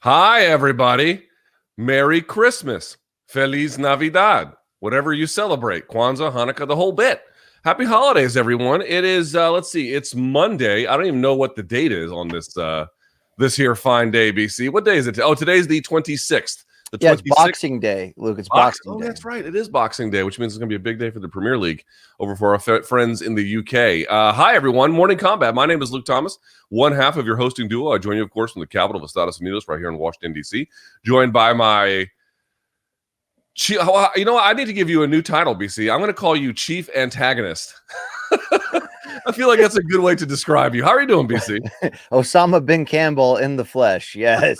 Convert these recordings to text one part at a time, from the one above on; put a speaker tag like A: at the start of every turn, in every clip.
A: Hi, everybody. Merry Christmas. Feliz Navidad. Whatever you celebrate. Kwanzaa, Hanukkah, the whole bit. Happy holidays, everyone. It is, let's see, it's Monday. I don't even know what the date is on this here fine day, BC. What day is it? Oh, today's the 26th.
B: Yeah, it's Boxing Day, Luke. It's Boxing Day.
A: That's right. It is Boxing Day, which means it's going to be a big day for the Premier League over for our friends in the UK. Hi, everyone. Morning Combat. My name is Luke Thomas, one half of your hosting duo. I join you, of course, from the capital of Estados Unidos, right here in Washington, D.C., joined by my chief. You know what? I need to give you a new title, BC. I'm going to call you Chief Antagonist. I feel like that's a good way to describe you. How are you doing, BC?
B: Osama bin Campbell in the flesh. Yes.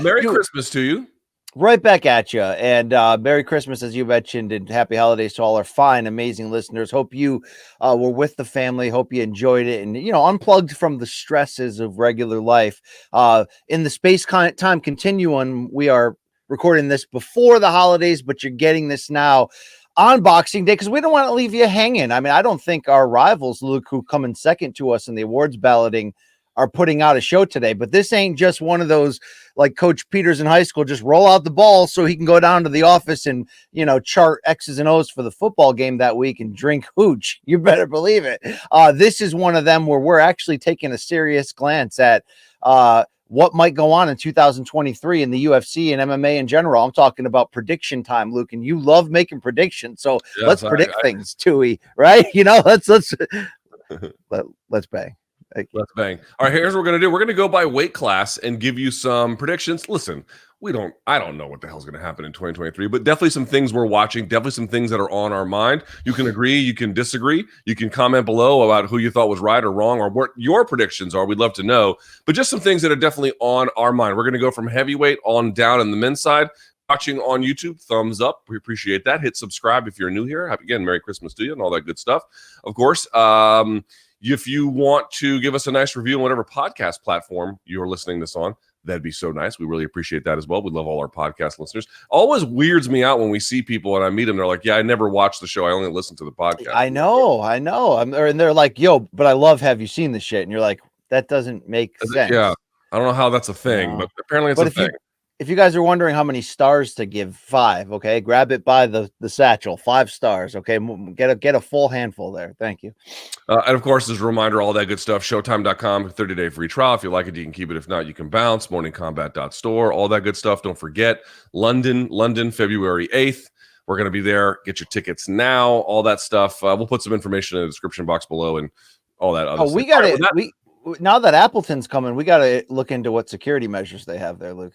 A: Merry Christmas to you.
B: Right back at you. And Merry Christmas, as you mentioned, and happy holidays to all our fine, amazing listeners. Hope you were with the family. Hope you enjoyed it and, unplugged from the stresses of regular life. In the space-time continuum, we are recording this before the holidays, but you're getting this now on Boxing Day, because we don't want to leave you hanging. I mean, I don't think our rivals, Luke, who come in second to us in the awards balloting, are putting out a show today. But this ain't just one of those, like Coach Peters in high school, just roll out the ball so he can go down to the office and, chart X's and O's for the football game that week and drink hooch. You better believe it. This is one of them where we're actually taking a serious glance at what might go on in 2023 in the UFC and MMA in general. I'm talking about prediction time, Luke, and you love making predictions. So yes, let's predict things, Tui, right? Let's bang.
A: Let's bang. All right, here's what we're going to do. We're going to go by weight class and give you some predictions. Listen, I don't know what the hell's going to happen in 2023, but definitely some things we're watching, definitely some things that are on our mind. You can agree, you can disagree, you can comment below about who you thought was right or wrong or what your predictions are. We'd love to know, but just some things that are definitely on our mind. We're going to go from heavyweight on down in the men's side. Watching on YouTube, thumbs up. We appreciate that. Hit subscribe if you're new here. Again, Merry Christmas to you and all that good stuff. Of course, if you want to give us a nice review on whatever podcast platform you're listening this on, that'd be so nice. We really appreciate that as well. We love all our podcast listeners. Always weirds me out when we see people and I meet them. They're like, yeah, I never watched the show. I only listen to the podcast.
B: I know. And they're like, yo, but I love, have you seen the shit? And you're like, that doesn't make sense.
A: Yeah. I don't know how that's a thing, but apparently it's a thing.
B: If you guys are wondering how many stars to give, 5, okay, grab it by the satchel, 5 stars, okay, get a full handful there. Thank you.
A: And of course, as a reminder, all that good stuff, Showtime.com, 30-day free trial. If you like it, you can keep it. If not, you can bounce. Morningcombat.store, all that good stuff. Don't forget, London, February 8th. We're going to be there. Get your tickets now, all that stuff. We'll put some information in the description box below and all that other stuff.
B: We got it. Now that Appleton's coming, we got to look into what security measures they have there, Luke.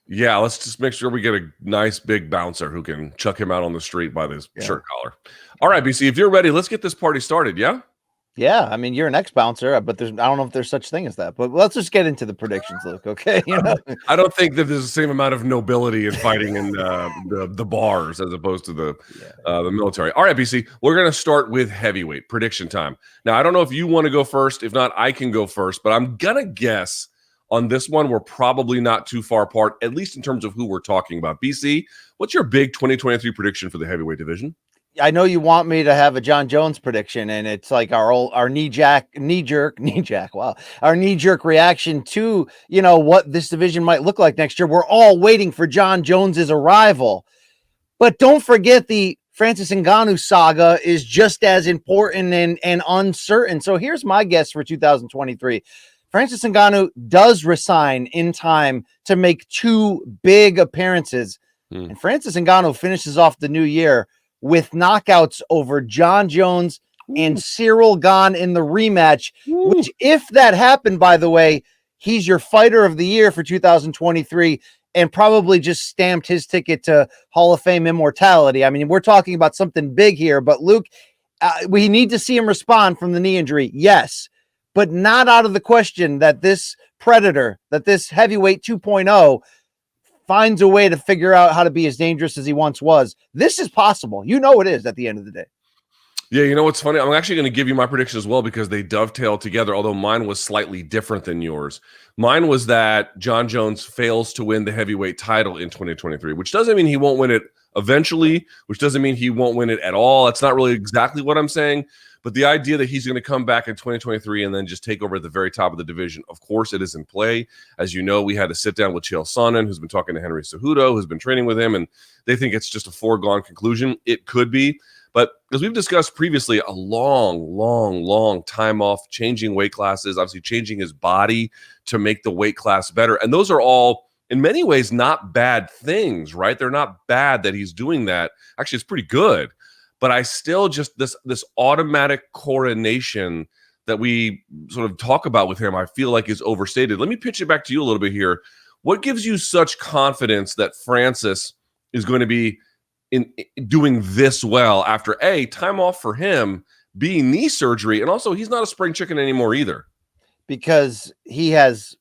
A: Yeah, let's just make sure we get a nice big bouncer who can chuck him out on the street by this shirt collar. All right, BC, if you're ready, let's get this party started, yeah?
B: Yeah, I mean, you're an ex-bouncer, but I don't know if there's such thing as that. But let's just get into the predictions, Luke, okay?
A: I don't think that there's the same amount of nobility in fighting in the bars as opposed to the military. All right, BC, we're going to start with heavyweight prediction time. Now, I don't know if you want to go first. If not, I can go first, but I'm going to guess on this one, we're probably not too far apart, at least in terms of who we're talking about. BC, what's your big 2023 prediction for the heavyweight division?
B: I know you want me to have a John Jones prediction, and it's like our knee-jerk reaction to, what this division might look like next year. We're all waiting for John Jones's arrival. But don't forget the Francis Ngannou saga is just as important and uncertain. So here's my guess for 2023. Francis Ngannou does resign in time to make 2 big appearances. And Francis Ngannou finishes off the new year with knockouts over John Jones and Cyril Gane in the rematch, which, if that happened, by the way, he's your fighter of the year for 2023 and probably just stamped his ticket to Hall of Fame immortality. I mean, we're talking about something big here, but Luke, we need to see him respond from the knee injury. Yes. But not out of the question that this predator, that this heavyweight 2.0 finds a way to figure out how to be as dangerous as he once was. This is possible. It is at the end of the day.
A: Yeah, you know what's funny? I'm actually going to give you my prediction as well because they dovetail together, although mine was slightly different than yours. Mine was that John Jones fails to win the heavyweight title in 2023, which doesn't mean he won't win it eventually, which doesn't mean he won't win it at all. That's not really exactly what I'm saying. But the idea that he's going to come back in 2023 and then just take over at the very top of the division, of course, it is in play. As you know, we had to sit down with Chael Sonnen, who's been talking to Henry Cejudo, who's been training with him, and they think it's just a foregone conclusion. It could be. But as we've discussed previously, a long time off, changing weight classes, obviously changing his body to make the weight class better. And those are all, in many ways, not bad things, right? They're not bad that he's doing that. Actually, it's pretty good. But I still just, this automatic coronation that we sort of talk about with him, I feel like is overstated. Let me pitch it back to you a little bit here. What gives you such confidence that Francis is going to be in doing this well after time off for him, B, knee surgery, and also he's not a spring chicken anymore either?
B: Because he has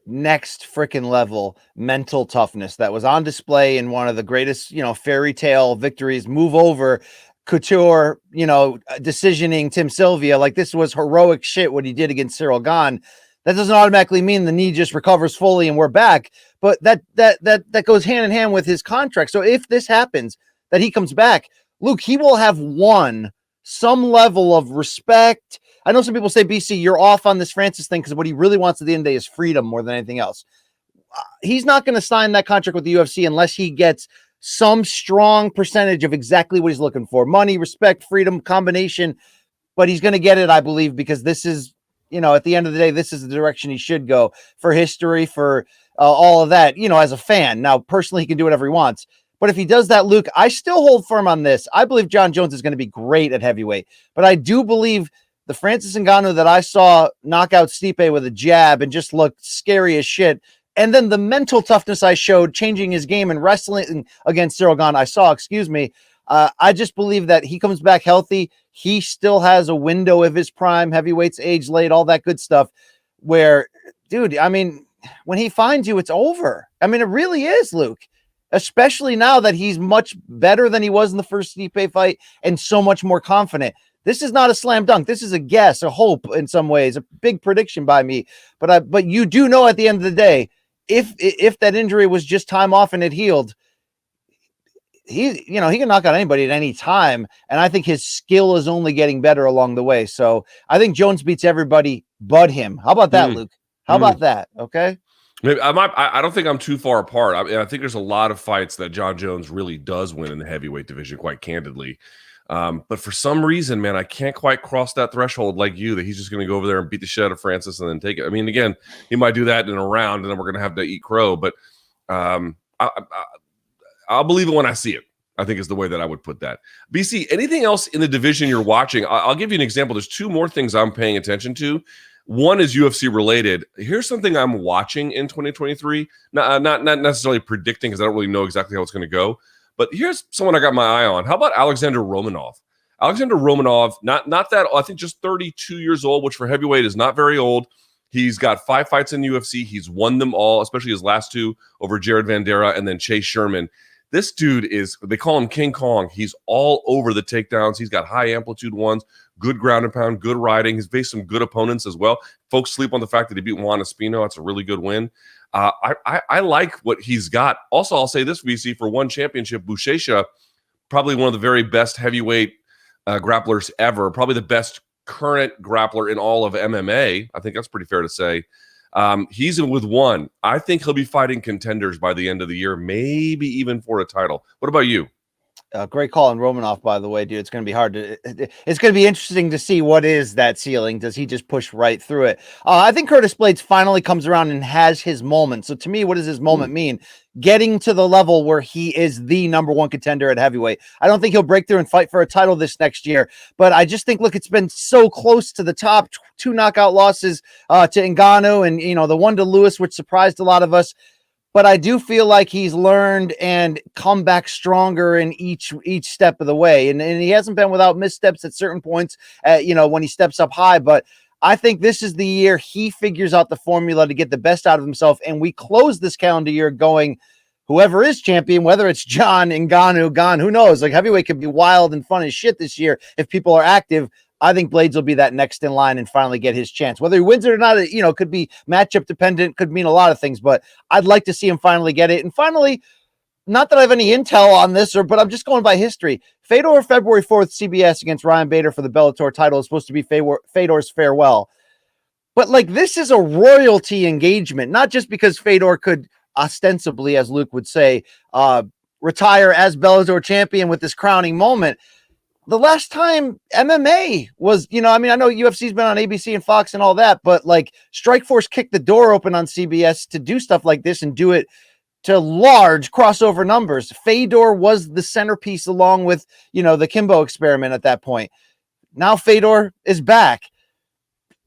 B: next freaking level mental toughness that was on display in one of the greatest, fairy tale victories. Move over, Couture, decisioning Tim Sylvia. Like, this was heroic shit what he did against Cyril Gane. That doesn't automatically mean the knee just recovers fully and we're back, but that goes hand in hand with his contract. So if this happens, that he comes back, Luke, he will have won some level of respect. I know some people say, BC, you're off on this Francis thing because what he really wants at the end of the day is freedom more than anything else. He's not going to sign that contract with the UFC unless he gets some strong percentage of exactly what he's looking for: money, respect, freedom, combination. But he's going to get it, I believe, because this is, at the end of the day, this is the direction he should go for history, for all of that, as a fan. Now, personally, he can do whatever he wants. But if he does that, Luke, I still hold firm on this. I believe John Jones is going to be great at heavyweight, but I do believe the Francis Ngannou that I saw knock out Stipe with a jab and just looked scary as shit, and then the mental toughness I showed changing his game and wrestling against Cyril Gane, I just believe that he comes back healthy. He still has a window of his prime, heavyweights, age late, all that good stuff, where, dude, when he finds you, it's over. It really is, Luke. Especially now that he's much better than he was in the first Stipe fight and so much more confident. This is not a slam dunk. This is a guess, a hope in some ways, a big prediction by me. But you do know at the end of the day, if that injury was just time off and it healed, he can knock out anybody at any time. And I think his skill is only getting better along the way. So I think Jones beats everybody but him. How about that, Luke? How about that? Okay.
A: Maybe I don't think I'm too far apart. I think there's a lot of fights that John Jones really does win in the heavyweight division, quite candidly. But for some reason, man, I can't quite cross that threshold like you, that he's just going to go over there and beat the shit out of Francis and then take it. Again, he might do that in a round and then we're going to have to eat crow. But I'll believe it when I see it, I think is the way that I would put that. BC, anything else in the division you're watching? I'll give you an example. There's two more things I'm paying attention to. One is UFC related. Here's something I'm watching in 2023. Not necessarily predicting, because I don't really know exactly how it's going to go. But here's someone I got my eye on. How about Alexander Romanov? Alexander Romanov, not that, I think just 32 years old, which for heavyweight is not very old. He's got 5 fights in the UFC. He's won them all, especially his last 2 over Jared Vanderaa and then Chase Sherman. This dude they call him King Kong. He's all over the takedowns. He's got high amplitude ones, good ground and pound, good riding. He's faced some good opponents as well. Folks sleep on the fact that he beat Juan Espino. That's a really good win. I like what he's got. Also, I'll say this, VC, for one championship, Buchecha, probably one of the very best heavyweight grapplers ever, probably the best current grappler in all of MMA. I think that's pretty fair to say. He's in with one. I think he'll be fighting contenders by the end of the year, maybe even for a title. What about you?
B: Great call on Romanov, by the way, dude. It's going to be hard it's going to be interesting to see what is that ceiling. Does he just push right through it? I think Curtis Blades finally comes around and has his moment. So to me, what does his moment mean? Getting to the level where he is the number one contender at heavyweight. I don't think he'll break through and fight for a title this next year, but I just think, look, it's been so close to the top. 2 knockout losses to Ngannou and, the one to Lewis, which surprised a lot of us. But I do feel like he's learned and come back stronger in each step of the way. And he hasn't been without missteps at certain points, when he steps up high. But I think this is the year he figures out the formula to get the best out of himself. And we close this calendar year going, whoever is champion, whether it's John, Ngannou, Gane, who knows? Like, heavyweight could be wild and fun as shit this year if people are active. I think Blades will be that next in line and finally get his chance. Whether he wins it or not, could be matchup dependent, could mean a lot of things, but I'd like to see him finally get it. And finally, not that I have any intel on this, but I'm just going by history. Fedor, February 4th, CBS against Ryan Bader for the Bellator title is supposed to be Fedor's farewell. But like, this is a royalty engagement, not just because Fedor could ostensibly, as Luke would say, retire as Bellator champion with this crowning moment. The last time MMA was, I know UFC's been on ABC and Fox and all that, but like, Strikeforce kicked the door open on CBS to do stuff like this and do it to large crossover numbers. Fedor was the centerpiece along with, the Kimbo experiment at that point. Now Fedor is back.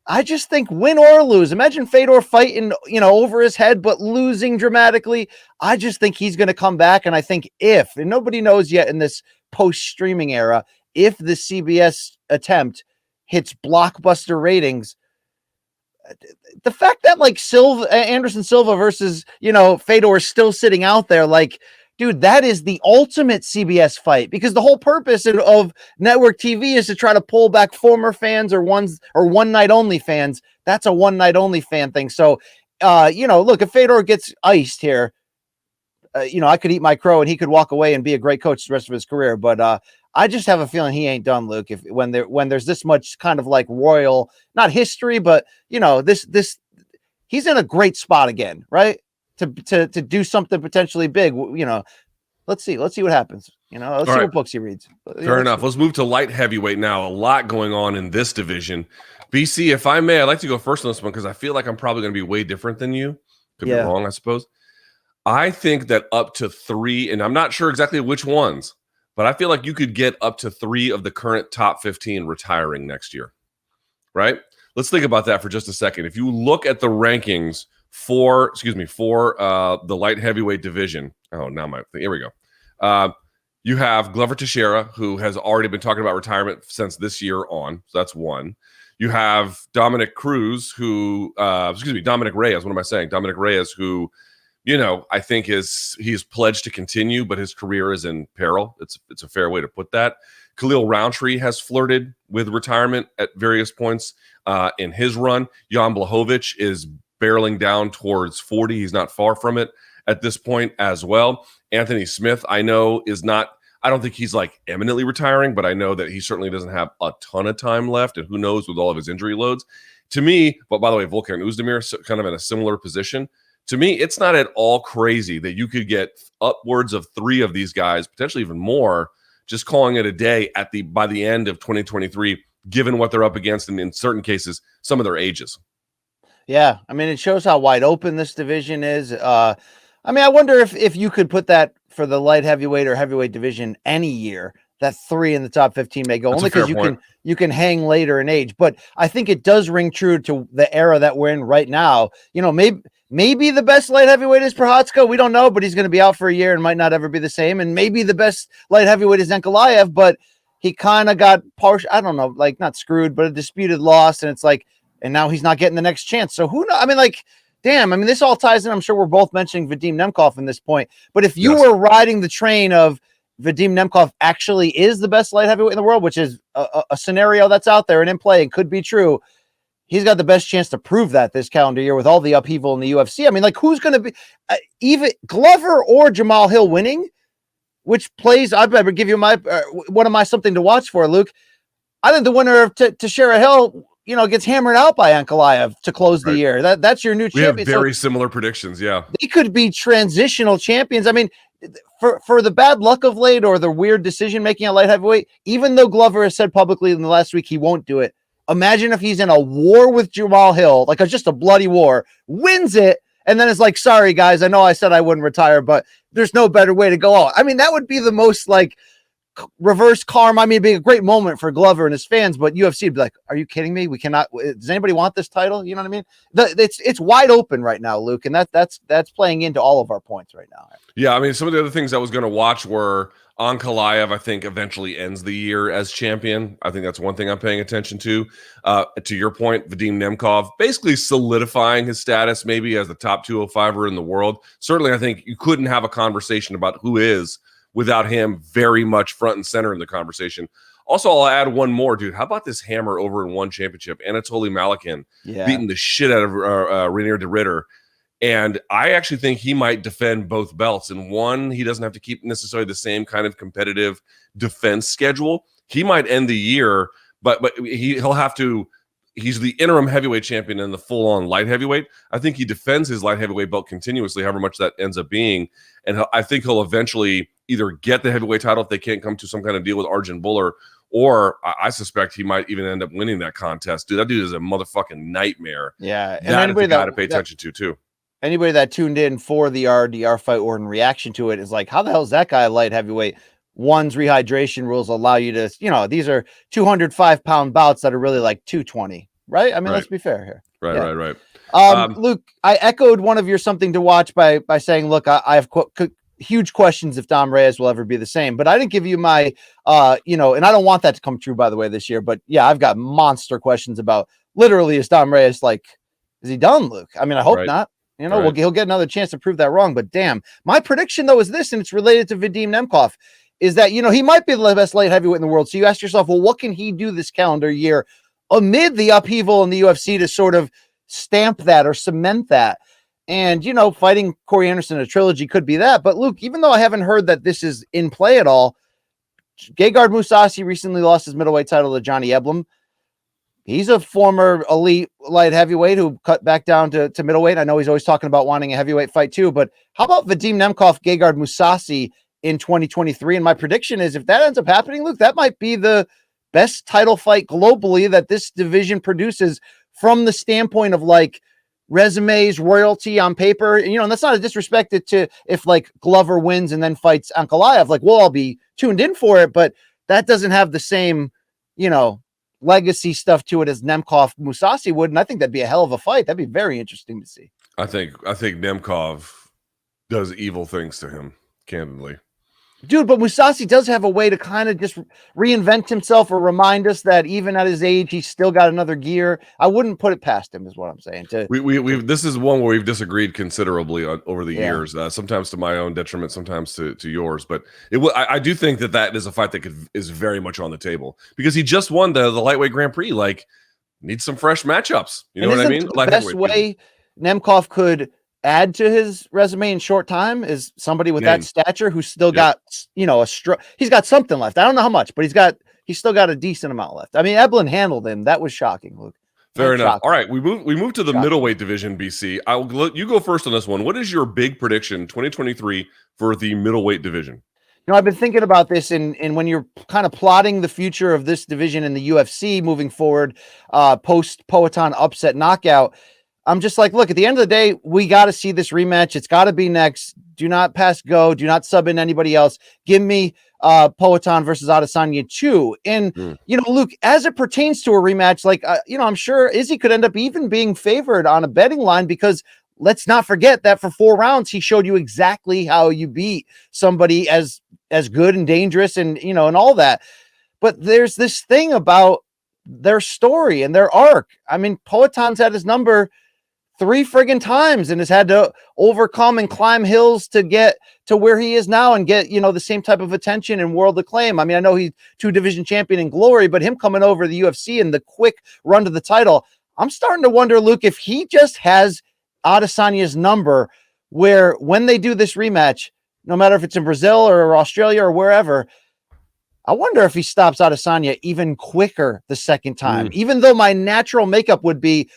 B: I just think win or lose, imagine Fedor fighting, over his head, but losing dramatically. I just think he's going to come back. And I think and nobody knows yet in this post-streaming era, if the CBS attempt hits blockbuster ratings, the fact that like Anderson Silva versus, Fedor is still sitting out there, like, dude, that is the ultimate CBS fight, because the whole purpose of network TV is to try to pull back former fans or one night only fans. That's a one night only fan thing. So, look, if Fedor gets iced here, I could eat my crow and he could walk away and be a great coach the rest of his career. But I just have a feeling he ain't done, Luke. When there's this much kind of like royal, not history, but this he's in a great spot again, right? To do something potentially big. Let's see what happens. Let's see what books he reads.
A: Fair enough. Let's move to light heavyweight now. A lot going on in this division. BC, if I may, I'd like to go first on this one because I feel like I'm probably going to be way different than you. Could be wrong, I suppose. I think that up to 3, and I'm not sure exactly which ones, but I feel like you could get up to 3 of the current top 15 retiring next year, right? Let's think about that for just a second. If you look at the rankings for the light heavyweight division. Oh, here we go. You have Glover Teixeira, who has already been talking about retirement since this year on. So that's one. You have Dominic Reyes. What am I saying? Dominic Reyes, who, I think he's pledged to continue, but his career is in peril. It's a fair way to put that. Khalil Roundtree has flirted with retirement at various points in his run. Jan Blachowicz is barreling down towards 40. He's not far from it at this point as well. Anthony Smith, I know, I don't think he's like eminently retiring, but I know that he certainly doesn't have a ton of time left, and who knows with all of his injury loads. To me, but by the way, Volkan Oezdemir kind of in a similar position. To me, it's not at all crazy that you could get upwards of 3 of these guys, potentially even more, just calling it a day by the end of 2023, given what they're up against, and in certain cases, some of their ages.
B: Yeah, I mean, it shows how wide open this division is. I wonder if you could put that for the light heavyweight or heavyweight division any year, that 3 in the top 15 may go. That's only because you can hang later in age. But I think it does ring true to the era that we're in right now. Maybe the best light heavyweight is Prochazka. We don't know, but he's going to be out for a year and might not ever be the same. And maybe the best light heavyweight is Ankalaev, but he kind of got partial. I don't know, like not screwed, but a disputed loss. And it's like, and now he's not getting the next chance. So who knows? This all ties in. I'm sure we're both mentioning Vadim Nemkov in this point. But if you were riding the train of Vadim Nemkov actually is the best light heavyweight in the world, which is a scenario that's out there and in play and could be true, he's got the best chance to prove that this calendar year with all the upheaval in the UFC. Who's going to be even Glover or Jamal Hill winning, which plays, I'd better give you one of my something to watch for, Luke. I think the winner of Teixeira Hill, gets hammered out by Ankalaev to close the year. That's your new champion.
A: We have very similar predictions. Yeah.
B: They could be transitional champions. For the bad luck of late or the weird decision making at light heavyweight, even though Glover has said publicly in the last week he won't do it, imagine if he's in a war with Jamal Hill, just a bloody war, wins it, and then it's like, sorry guys, I know I said I wouldn't retire, but there's no better way to go out. That would be the most reverse karma. It'd be a great moment for Glover and his fans, but UFC would be like, are you kidding me? We cannot. Does anybody want this title? You know what I mean? It's wide open right now, Luke, and that's playing into all of our points right now.
A: Yeah, some of the other things I was going to watch were Ankalaev, I think, eventually ends the year as champion. I think that's one thing I'm paying attention to. To your point, Vadim Nemkov basically solidifying his status maybe as the top 205er in the world. Certainly, I think you couldn't have a conversation about who is without him very much front and center in the conversation. Also, I'll add one more, dude. How about this hammer over in one championship? Anatoly Malakin beating the shit out of Rainier de Ritter. And I actually think he might defend both belts. And one, he doesn't have to keep necessarily the same kind of competitive defense schedule. He might end the year, but he'll have to. He's the interim heavyweight champion and the full-on light heavyweight. I think he defends his light heavyweight belt continuously, however much that ends up being. And I think he'll eventually either get the heavyweight title if they can't come to some kind of deal with Arjun Buller, or I suspect he might even end up winning that contest. Dude, that dude is a motherfucking nightmare.
B: Yeah. And
A: that is the guy to pay attention to, too.
B: Anybody that tuned in for the RDR fight or in reaction to it is like, how the hell is that guy light heavyweight? One's rehydration rules allow you to, these are 205-pound bouts that are really like 220, right? I mean, let's be fair here.
A: Right.
B: Luke, I echoed one of your something to watch by saying, look, I have huge questions if Dom Reyes will ever be the same, but I didn't give you my, and I don't want that to come true, by the way, this year, but yeah, I've got monster questions about literally, is Dom Reyes like, is he done, Luke? I mean, I hope not. He'll get another chance to prove that wrong, but damn, my prediction though is this, and it's related to Vadim Nemkov, is that, he might be the best light heavyweight in the world. So you ask yourself, well, what can he do this calendar year amid the upheaval in the UFC to sort of stamp that or cement that? And, fighting Corey Anderson in a trilogy could be that. But Luke, even though I haven't heard that this is in play at all, Gegard Mousasi recently lost his middleweight title to Johnny Eblen. He's a former elite light heavyweight who cut back down to middleweight. I know he's always talking about wanting a heavyweight fight too, but how about Vadim Nemkov, Gegard Mousasi in 2023? And my prediction is if that ends up happening, Luke, that might be the best title fight globally that this division produces from the standpoint of like resumes, royalty on paper. And that's not a disrespect to if like Glover wins and then fights Ankalaev, like we'll all be tuned in for it, but that doesn't have the same, legacy stuff to it as Nemkov Mousasi would. And I think that'd be a hell of a fight. That'd be very interesting to see.
A: I think Nemkov does evil things to him, candidly.
B: Dude, but Mousasi does have a way to kind of just reinvent himself or remind us that even at his age, he's still got another gear. I wouldn't put it past him, is what I'm saying.
A: This is one where we've disagreed considerably over the years, sometimes to my own detriment, sometimes to yours. But I do think that is a fight that is very much on the table because he just won the lightweight Grand Prix. Like, needs some fresh matchups. You know what I mean?
B: The best way Nemkov could add to his resume in short time is somebody with that stature who's still got, he's got something left. I don't know how much, but he's still got a decent amount left. I mean, Eblen handled him. That was shocking, Luke.
A: Fair enough. All right, we move to the middleweight division, BC. You go first on this one. What is your big prediction 2023 for the middleweight division?
B: I've been thinking about this, and when you're kind of plotting the future of this division in the UFC moving forward, post Poatan upset knockout, I'm just like, look, at the end of the day, we got to see this rematch. It's got to be next. Do not pass go. Do not sub in anybody else. Give me Poatan versus Adesanya 2. And, Luke, as it pertains to a rematch, like, I'm sure Izzy could end up even being favored on a betting line because let's not forget that for 4 rounds, he showed you exactly how you beat somebody as good and dangerous and, and all that. But there's this thing about their story and their arc. I mean, Poatan's had his number 3 friggin' times and has had to overcome and climb hills to get to where he is now and get, the same type of attention and world acclaim. I mean, I know he's 2-division champion in glory, but him coming over to the UFC and the quick run to the title, I'm starting to wonder, Luke, if he just has Adesanya's number where when they do this rematch, no matter if it's in Brazil or Australia or wherever, I wonder if he stops Adesanya even quicker the second time, even though my natural makeup would be,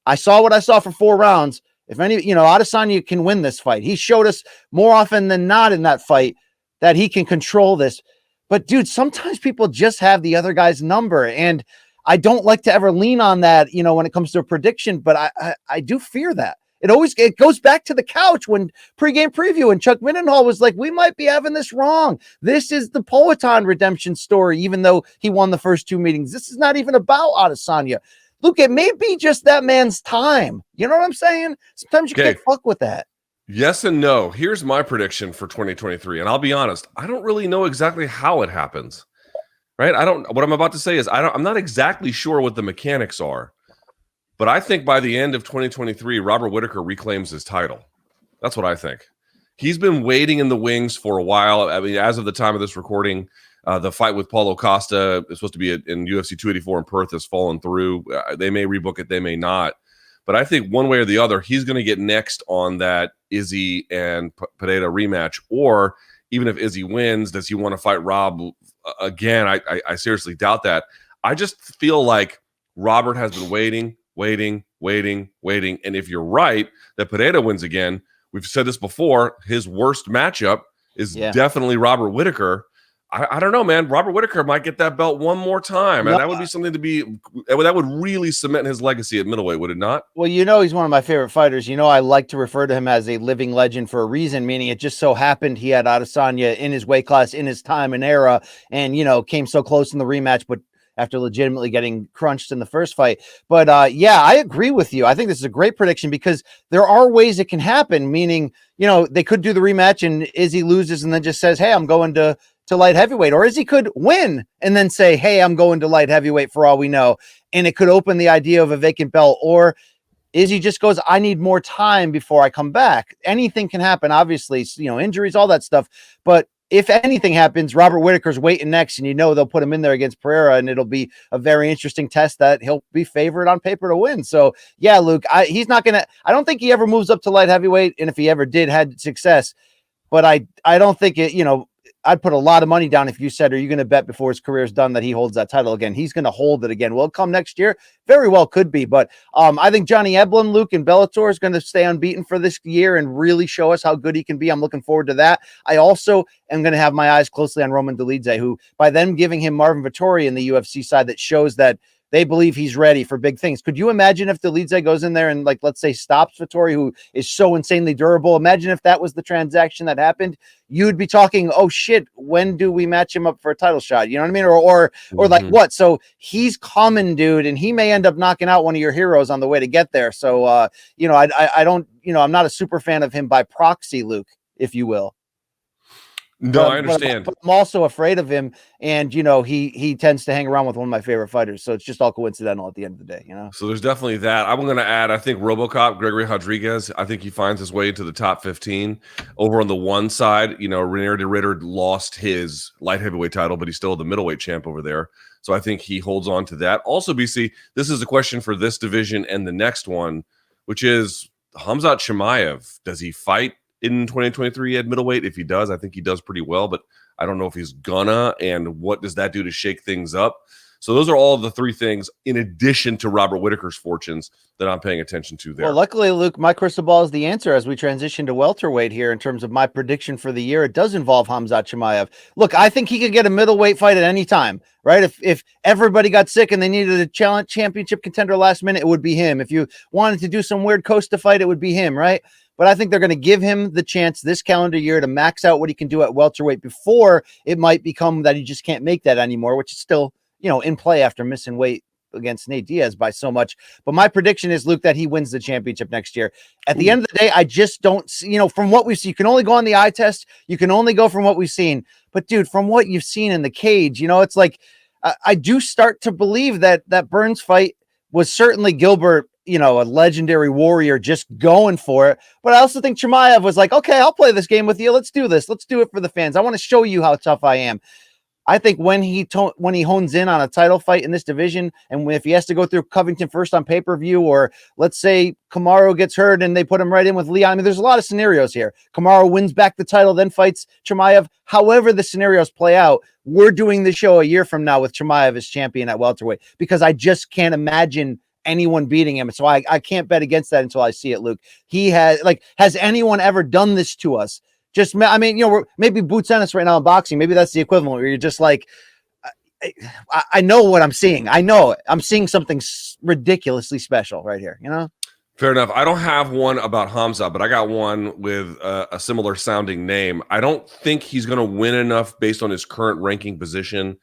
B: I saw what I saw for 4 rounds. If any, Adesanya can win this fight. He showed us more often than not in that fight that he can control this. But dude, sometimes people just have the other guy's number. And I don't like to ever lean on that, when it comes to a prediction, but I do fear that. It goes back to the couch when pregame preview and Chuck Mindenhall was like, we might be having this wrong. This is the Poatan redemption story, even though he won the first 2 meetings. This is not even about Adesanya. Luke, it may be just that man's time. You know what I'm saying? Sometimes you can't fuck with that.
A: Yes and no. Here's my prediction for 2023. And I'll be honest, I don't really know exactly how it happens. Right? What I'm about to say is I'm not exactly sure what the mechanics are. But I think by the end of 2023, Robert Whittaker reclaims his title. That's what I think. He's been waiting in the wings for a while. I mean, as of the time of this recording, the fight with Paulo Costa is supposed to be in UFC 284 in Perth has fallen through. They may rebook it, they may not. But I think one way or the other, he's going to get next on that Izzy and Pereira rematch. Or even if Izzy wins, does he want to fight Rob again? I seriously doubt that. I just feel like Robert has been waiting. And if you're right that Pereira wins again, we've said this before, his worst matchup is definitely Robert Whittaker. I don't know, man. Robert Whittaker might get that belt one more time, and that would be something that would really cement his legacy at middleweight, would it not?
B: Well, he's one of my favorite fighters. I like to refer to him as a living legend for a reason, meaning it just so happened he had Adesanya in his weight class, in his time and era, and, came so close in the rematch, but after legitimately getting crunched in the first fight. But I agree with you. I think this is a great prediction because there are ways it can happen, meaning, they could do the rematch and Izzy loses and then just says, hey, I'm going to light heavyweight, or Izzy could win and then say, hey, I'm going to light heavyweight for all we know. And it could open the idea of a vacant belt, or Izzy just goes, I need more time before I come back. Anything can happen, obviously, injuries, all that stuff. But if anything happens, Robert Whittaker's waiting next, and they'll put him in there against Pereira, and it'll be a very interesting test that he'll be favored on paper to win. So, yeah, Luke, he's not going to – I don't think he ever moves up to light heavyweight, and if he ever did, had success. But I don't think it – I'd put a lot of money down if you said, are you going to bet before his career is done that he holds that title again? He's going to hold it again. Will it come next year? Very well could be. But I think Johnny Eblen, Luke, and Bellator is going to stay unbeaten for this year and really show us how good he can be. I'm looking forward to that. I also am going to have my eyes closely on Roman Dolidze, who by them giving him Marvin Vettori in the UFC side, that shows that they believe he's ready for big things. Could you imagine if Dolidze goes in there and, let's say, stops Vettori, who is so insanely durable? Imagine if that was the transaction that happened. You'd be talking, oh shit, when do we match him up for a title shot? You know what I mean? Or like what? So he's coming, dude, and he may end up knocking out one of your heroes on the way to get there. So I don't, I'm not a super fan of him by proxy, Luke, if you will.
A: No, I understand.
B: But I'm also afraid of him, and he tends to hang around with one of my favorite fighters, so it's just all coincidental at the end of the day,
A: So there's definitely that. I'm going to add, I think RoboCop, Gregory Rodriguez, I think he finds his way into the top 15. Over on the one side, Ranier de Ritter lost his light heavyweight title, but he's still the middleweight champ over there. So I think he holds on to that. Also, BC, this is a question for this division and the next one, which is Khamzat Chimaev. Does he fight in 2023 at middleweight? If he does, I think he does pretty well, but I don't know if he's gonna, and what does that do to shake things up? So those are all of the three things in addition to Robert Whittaker's fortunes that I'm paying attention to there.
B: Well, luckily, Luke, my crystal ball is the answer as we transition to welterweight here in terms of my prediction for the year. It does involve Khamzat Chimaev. Look, I think he could get a middleweight fight at any time, right? If everybody got sick and they needed a championship contender last minute, it would be him. If you wanted to do some weird Costa fight, it would be him, right? But I think they're going to give him the chance this calendar year to max out what he can do at welterweight before it might become that he just can't make that anymore, which is still, in play after missing weight against Nate Diaz by so much. But my prediction is, Luke, that he wins the championship next year. At the end of the day, I just don't see, from what we see, you can only go on the eye test. You can only go from what we've seen. But dude, from what you've seen in the cage, it's like, I do start to believe that Burns fight was certainly Gilbert, a legendary warrior just going for it. But I also think Chimaev was like, okay, I'll play this game with you. Let's do this. Let's do it for the fans. I want to show you how tough I am. I think when he hones in on a title fight in this division, and if he has to go through Covington first on pay-per-view, or let's say Kamaru gets hurt and they put him right in with Leon. I mean, there's a lot of scenarios here. Kamaru wins back the title, then fights Chimaev. However the scenarios play out, we're doing the show a year from now with Chimaev as champion at welterweight, because I just can't imagine anyone beating him. So I can't bet against that until I see it, Luke. Has anyone ever done this to us? We're maybe Boots Ennis right now in boxing. Maybe that's the equivalent where you're just like, I know what I'm seeing. I know it. I'm seeing something ridiculously special right here,
A: Fair enough. I don't have one about Hamza, but I got one with a similar sounding name. I don't think he's going to win enough based on his current ranking position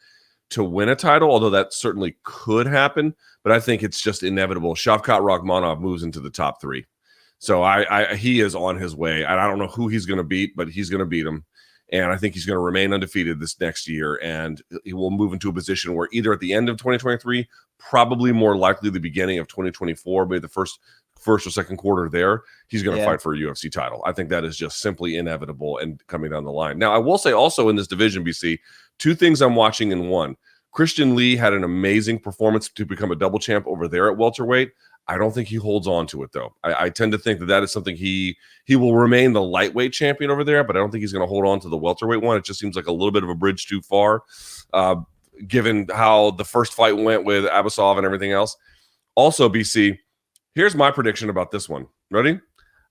A: to win a title, although that certainly could happen. But I think it's just inevitable. Shavkat Rakhmonov moves into the top 3. So he is on his way. And I don't know who he's going to beat, but he's going to beat him. And I think he's going to remain undefeated this next year. And he will move into a position where either at the end of 2023, probably more likely the beginning of 2024, maybe the first or second quarter there, he's going to fight for a UFC title. I think that is just simply inevitable and coming down the line. Now, I will say also in this division, BC, 2 things I'm watching in one. Christian Lee had an amazing performance to become a double champ over there at welterweight. I don't think he holds on to it, though. I tend to think that is something he will remain the lightweight champion over there, but I don't think he's going to hold on to the welterweight one. It just seems like a little bit of a bridge too far, given how the first fight went with Abasov and everything else. Also, BC, here's my prediction about this one. Ready?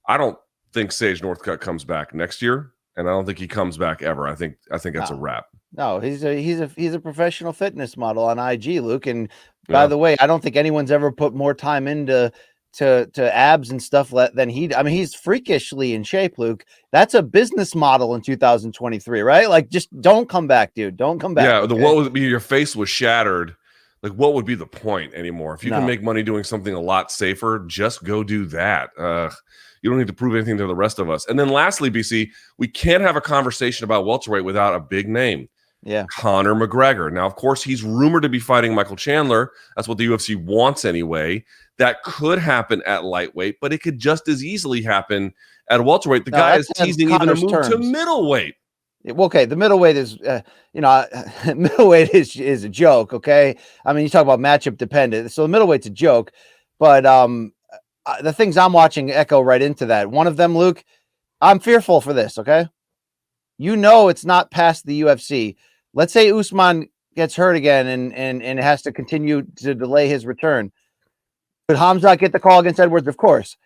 A: I don't think Sage Northcutt comes back next year, and I don't think he comes back ever. I think that's a wrap.
B: No, he's a professional fitness model on IG, Luke. And by the way, I don't think anyone's ever put more time into to abs and stuff than he. I mean, he's freakishly in shape, Luke. That's a business model in 2023, right? Like, just don't come back, dude. Don't come back.
A: Yeah,
B: okay?
A: what would be your face was shattered. Like, what would be the point anymore? If you can make money doing something a lot safer, just go do that. You don't need to prove anything to the rest of us. And then lastly, BC, we can't have a conversation about welterweight without a big name.
B: Yeah.
A: Conor McGregor. Now, of course, he's rumored to be fighting Michael Chandler. That's what the UFC wants anyway. That could happen at lightweight, but it could just as easily happen at welterweight. The guy is teasing even a move to middleweight.
B: Okay, the middleweight is, middleweight is a joke, okay? I mean, you talk about matchup dependent. So the middleweight's a joke, but the things I'm watching echo right into that. One of them, Luke, I'm fearful for this, okay? It's not past the UFC. Let's say Usman gets hurt again and has to continue to delay his return. Could Hamzat get the call against Edwards? Of course.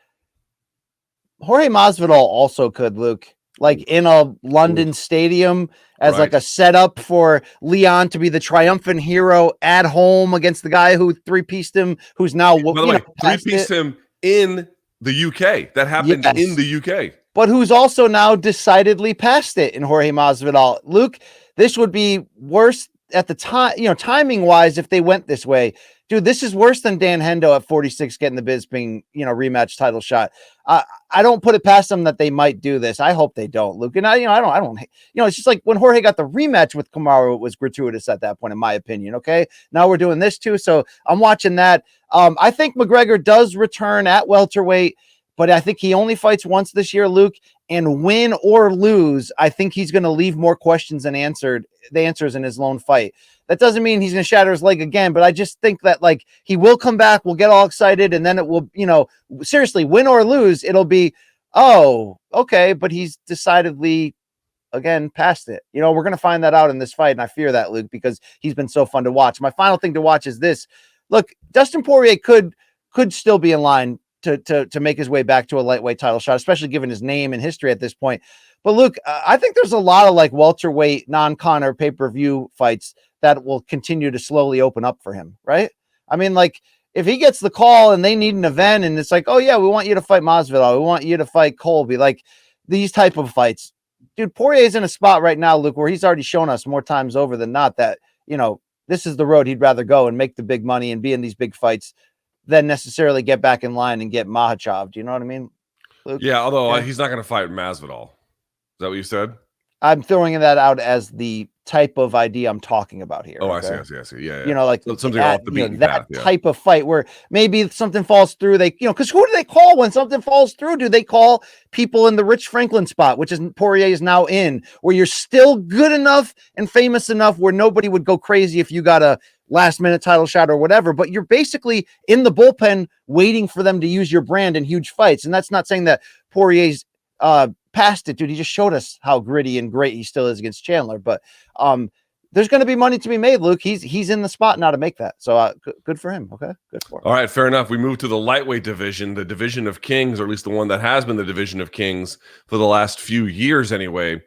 B: Jorge Masvidal also could, Luke. Like in a London stadium as like a setup for Leon to be the triumphant hero at home against the guy who three-pieced him, who's now
A: three-pieced him in the UK. That happened in the UK.
B: But who's also now decidedly past it in Jorge Masvidal. Luke, this would be worse at the time, timing-wise, if they went this way. Dude, this is worse than Dan Hendo at 46 getting the Bisping, rematch title shot. I don't put it past them that they might do this. I hope they don't, Luke. And I don't. It's just like when Jorge got the rematch with Kamaru, it was gratuitous at that point, in my opinion. Okay, now we're doing this too, so I'm watching that. I think McGregor does return at welterweight, but I think he only fights once this year, Luke. And win or lose, I think he's going to leave more questions than answers in his lone fight. That doesn't mean he's going to shatter his leg again, but I just think that like he will come back, we'll get all excited, and then it will, seriously, win or lose, it'll be, oh, okay, but he's decidedly again past it. We're going to find that out in this fight, and I fear that, Luke, because he's been so fun to watch. My final thing to watch is this. Look, Dustin Poirier could still be in line to make his way back to a lightweight title shot, especially given his name and history at this point. But Luke, I think there's a lot of like welterweight non-Conor pay-per-view fights that will continue to slowly open up for him, right? I mean, like if he gets the call and they need an event and it's like, oh yeah, we want you to fight Masvidal, we want you to fight Colby, like these type of fights. Dude, Poirier's in a spot right now, Luke, where he's already shown us more times over than not that, this is the road he'd rather go and make the big money and be in these big fights than necessarily get back in line and get Makhachev. Do you know what I mean, Luke?
A: Yeah, although he's not going to fight Masvidal. Is that what you said?
B: I'm throwing that out as the type of idea I'm talking about here.
A: Oh, okay? I see. Yeah.
B: Like
A: something off the beaten path.
B: That type of fight where maybe something falls through. They, because who do they call when something falls through? Do they call people in the Rich Franklin spot, which is Poirier is now in, where you're still good enough and famous enough where nobody would go crazy if you got a last-minute title shot or whatever, but you're basically in the bullpen waiting for them to use your brand in huge fights. And that's not saying that Poirier's past it, dude. He just showed us how gritty and great he still is against Chandler. But there's going to be money to be made, Luke. He's in the spot now to make that. So good for him. Okay, good for him.
A: All right, fair enough. We move to the lightweight division, the division of kings, or at least the one that has been the division of kings for the last few years anyway.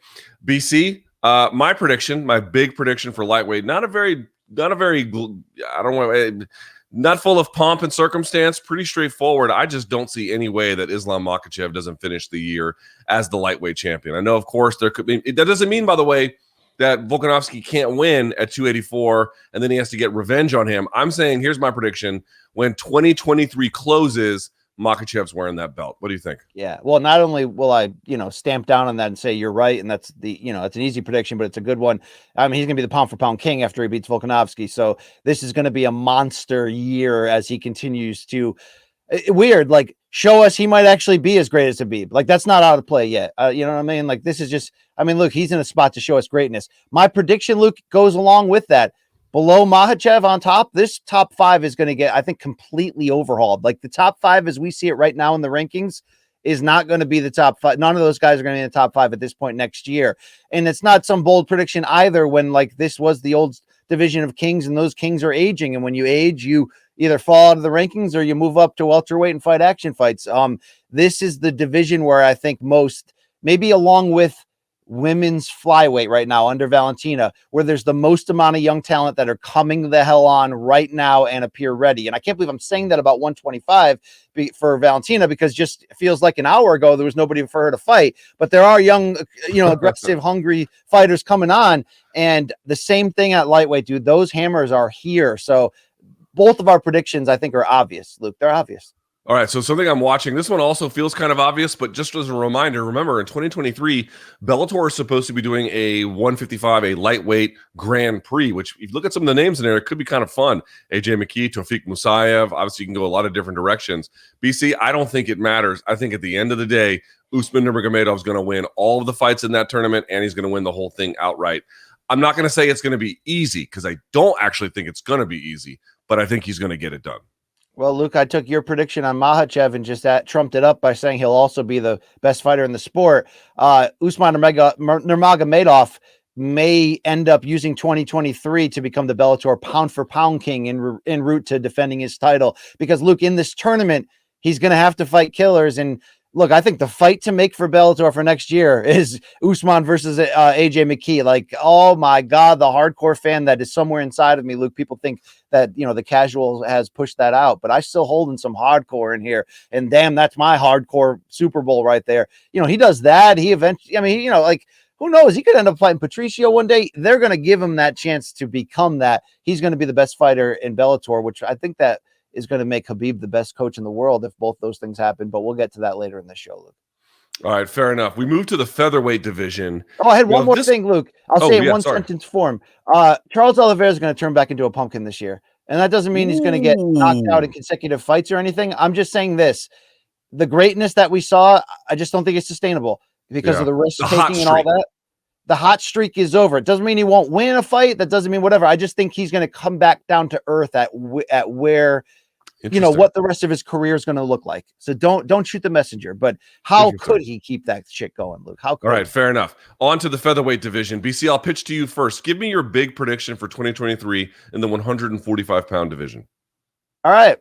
A: BC, my big prediction for lightweight, not full of pomp and circumstance, pretty straightforward. I just don't see any way that Islam Makhachev doesn't finish the year as the lightweight champion. I know, of course, there could be. That doesn't mean, by the way, that Volkanovski can't win at 284 and then he has to get revenge on him. I'm saying, here's my prediction: when 2023 closes, Makhachev's wearing that belt. What do you think?
B: Yeah. Well, not only will I, stamp down on that and say you're right, and that's it's an easy prediction, but it's a good one. I mean, he's going to be the pound for pound king after he beats Volkanovski. So this is going to be a monster year as he continues to like show us he might actually be as great as Khabib. Like that's not out of play yet. You know what I mean? Like this is just, look, he's in a spot to show us greatness. My prediction, Luke, goes along with that. below Makhachev on top, this top 5 is going to get, I think, completely overhauled. Like the top 5 as we see it right now in the rankings is not going to be the top 5. None of those guys are going to be in the top 5 at this point next year. And it's not some bold prediction either, when like this was the old division of kings and those kings are aging. And when you age, you either fall out of the rankings or you move up to welterweight and fight action fights. This is the division where I think most, maybe along with women's flyweight right now under Valentina, where there's the most amount of young talent that are coming the hell on right now and appear ready. And I can't believe I'm saying that about 125 for Valentina, because just feels like an hour ago there was nobody for her to fight, but there are young, aggressive, hungry fighters coming on. And the same thing at lightweight, dude. Those hammers are here. So both of our predictions, I think, are obvious, Luke. They're obvious.
A: All right, so something I'm watching, this one also feels kind of obvious, but just as a reminder, remember in 2023, Bellator is supposed to be doing a 155, a lightweight Grand Prix, which if you look at some of the names in there, it could be kind of fun. AJ McKee, Tofik Musayev, obviously you can go a lot of different directions. BC, I don't think it matters. I think at the end of the day, Usman Nurmagomedov is going to win all of the fights in that tournament, and he's going to win the whole thing outright. I'm not going to say it's going to be easy, because I don't actually think it's going to be easy, but I think he's going to get it done.
B: Well, Luke, I took your prediction on Makhachev and just trumped it up by saying he'll also be the best fighter in the sport. Usman Nurmagomedov may end up using 2023 to become the Bellator pound-for-pound king en route to defending his title. Because, Luke, in this tournament, he's going to have to fight killers. And, look, I think the fight to make for Bellator for next year is Usman versus AJ McKee. Like, oh, my God, the hardcore fan that is somewhere inside of me, Luke, people think that, the casual has pushed that out, but I still holding some hardcore in here. And damn, that's my hardcore Super Bowl right there. He does that. He eventually, who knows? He could end up fighting Patricio one day. They're going to give him that chance to become that. He's going to be the best fighter in Bellator, which I think that is going to make Khabib the best coach in the world if both those things happen. But we'll get to that later in the show, Luke.
A: All right, fair enough. We move to the featherweight division.
B: Oh, I had one more thing, Luke. I'll say it one sentence form. Charles Oliveira is going to turn back into a pumpkin this year. And that doesn't mean he's going to get knocked out in consecutive fights or anything. I'm just saying this. The greatness that we saw, I just don't think it's sustainable because of the risk taking and all that. The hot streak is over. It doesn't mean he won't win a fight. That doesn't mean whatever. I just think he's going to come back down to earth at where, what the rest of his career is going to look like. So don't shoot the messenger. But how could he keep that shit going, Luke? All
A: right, fair enough. On to the featherweight division. BC, I'll pitch to you first. Give me your big prediction for 2023 in the 145-pound division.
B: All right.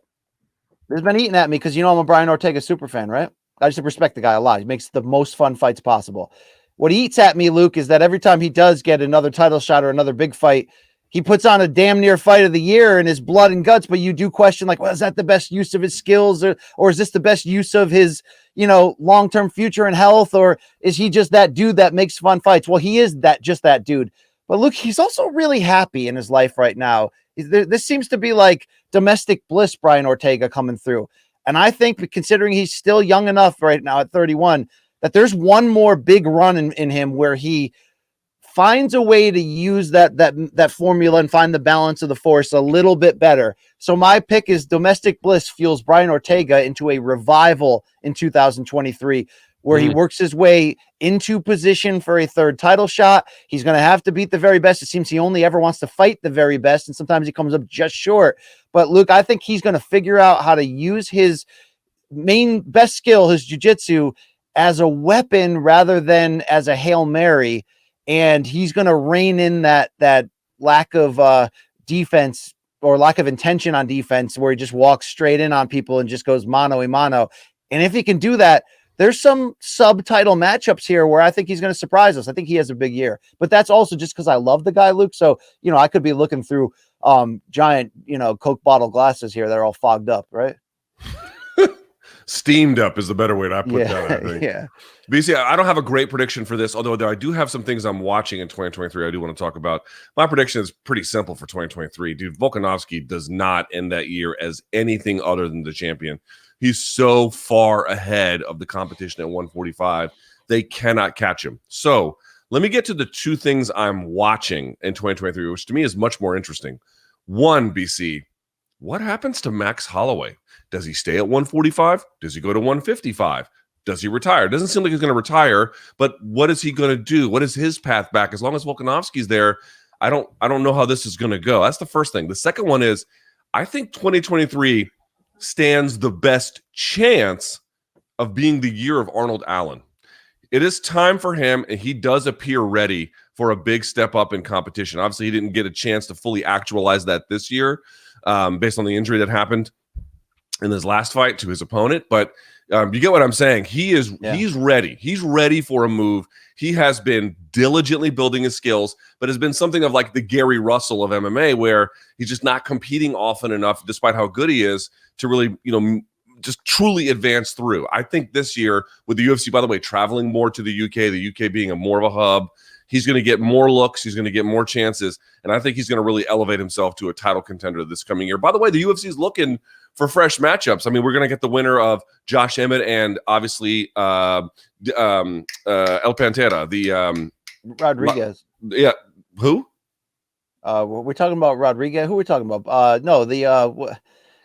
B: There's been eating at me because I'm a Brian Ortega super fan, right? I just respect the guy a lot. He makes the most fun fights possible. What he eats at me, Luke, is that every time he does get another title shot or another big fight, he puts on a damn near fight of the year in his blood and guts. But you do question, like, well, is that the best use of his skills, or is this the best use of his, long-term future and health, or is he just that dude that makes fun fights? Well, he is just that dude. But look, he's also really happy in his life right now. This seems to be like domestic bliss, Brian Ortega coming through. And I think, considering he's still young enough right now at 31, that there's one more big run in him where he finds a way to use that formula and find the balance of the force a little bit better. So my pick is domestic bliss fuels Brian Ortega into a revival in 2023, where he works his way into position for a third title shot. He's going to have to beat the very best. It seems he only ever wants to fight the very best, and sometimes he comes up just short. But Luke, I think he's going to figure out how to use his main best skill, his jiu-jitsu, as a weapon rather than as a Hail Mary. And he's going to rein in that lack of defense or lack of intention on defense, where he just walks straight in on people and just goes mano a mano. And if he can do that, there's some subtitle matchups here where I think he's going to surprise us. I think he has a big year, but that's also just because I love the guy, Luke. So, I could be looking through giant, Coke bottle glasses here that are all fogged up, right?
A: Steamed up is the better way to put that, I think.
B: Yeah.
A: BC, I don't have a great prediction for this, although I do have some things I'm watching in 2023 I do want to talk about. My prediction is pretty simple for 2023. Dude, Volkanovski does not end that year as anything other than the champion. He's so far ahead of the competition at 145. They cannot catch him. So let me get to the two things I'm watching in 2023, which to me is much more interesting. One, BC, what happens to Max Holloway? Does he stay at 145? Does he go to 155? Does he retire? It doesn't seem like he's going to retire, but what is he going to do? What is his path back? As long as Volkanovski's there, I don't know how this is going to go. That's the first thing. The second one is I think 2023 stands the best chance of being the year of Arnold Allen. It is time for him, and he does appear ready for a big step up in competition. Obviously, he didn't get a chance to fully actualize that this year based on the injury that happened in his last fight to his opponent. But you get what I'm saying. He's ready. He's ready for a move. He has been diligently building his skills, but has been something of like the Gary Russell of MMA, where he's just not competing often enough, despite how good he is, to really, just truly advance through. I think this year with the UFC, by the way, traveling more to the UK being more of a hub, he's going to get more looks. He's going to get more chances. And I think he's going to really elevate himself to a title contender this coming year. By the way, the UFC is looking for fresh matchups. I mean, we're going to get the winner of Josh Emmett and obviously El Pantera, the
B: Rodriguez.
A: Who?
B: We're talking about Rodriguez. Who are we talking about?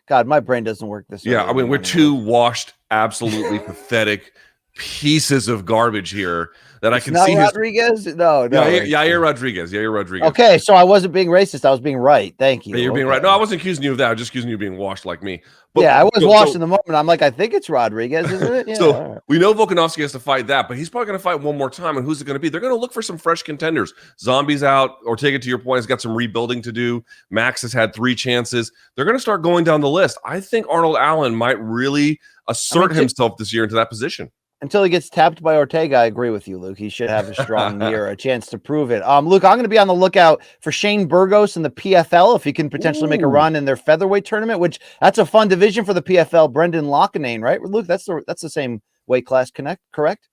B: God, my brain doesn't work this way.
A: Yeah, I mean, we're two washed, absolutely pathetic pieces of garbage here that I can see.
B: Rodriguez? No.
A: Yair Rodriguez.
B: Okay, so I wasn't being racist. I was being right. Thank you.
A: Yeah, you're being right. No, I wasn't accusing you of that. I was just accusing you of being washed like me. But,
B: I was washed in the moment. I'm like, I think it's Rodriguez, isn't it? Yeah,
A: so we know Volkanovski has to fight that, but he's probably going to fight one more time. And who's it going to be? They're going to look for some fresh contenders. Zombie's out. Ortega, to your point, has got some rebuilding to do. Max has had 3 chances. They're going to start going down the list. I think Arnold Allen might really assert himself this year into that position.
B: Until he gets tapped by Ortega, I agree with you, Luke. He should have a strong year, a chance to prove it. Luke, I'm going to be on the lookout for Shane Burgos in the PFL if he can potentially make a run in their featherweight tournament, which that's a fun division for the PFL. Brendan Loughnane, right? Luke, that's the same weight class, correct?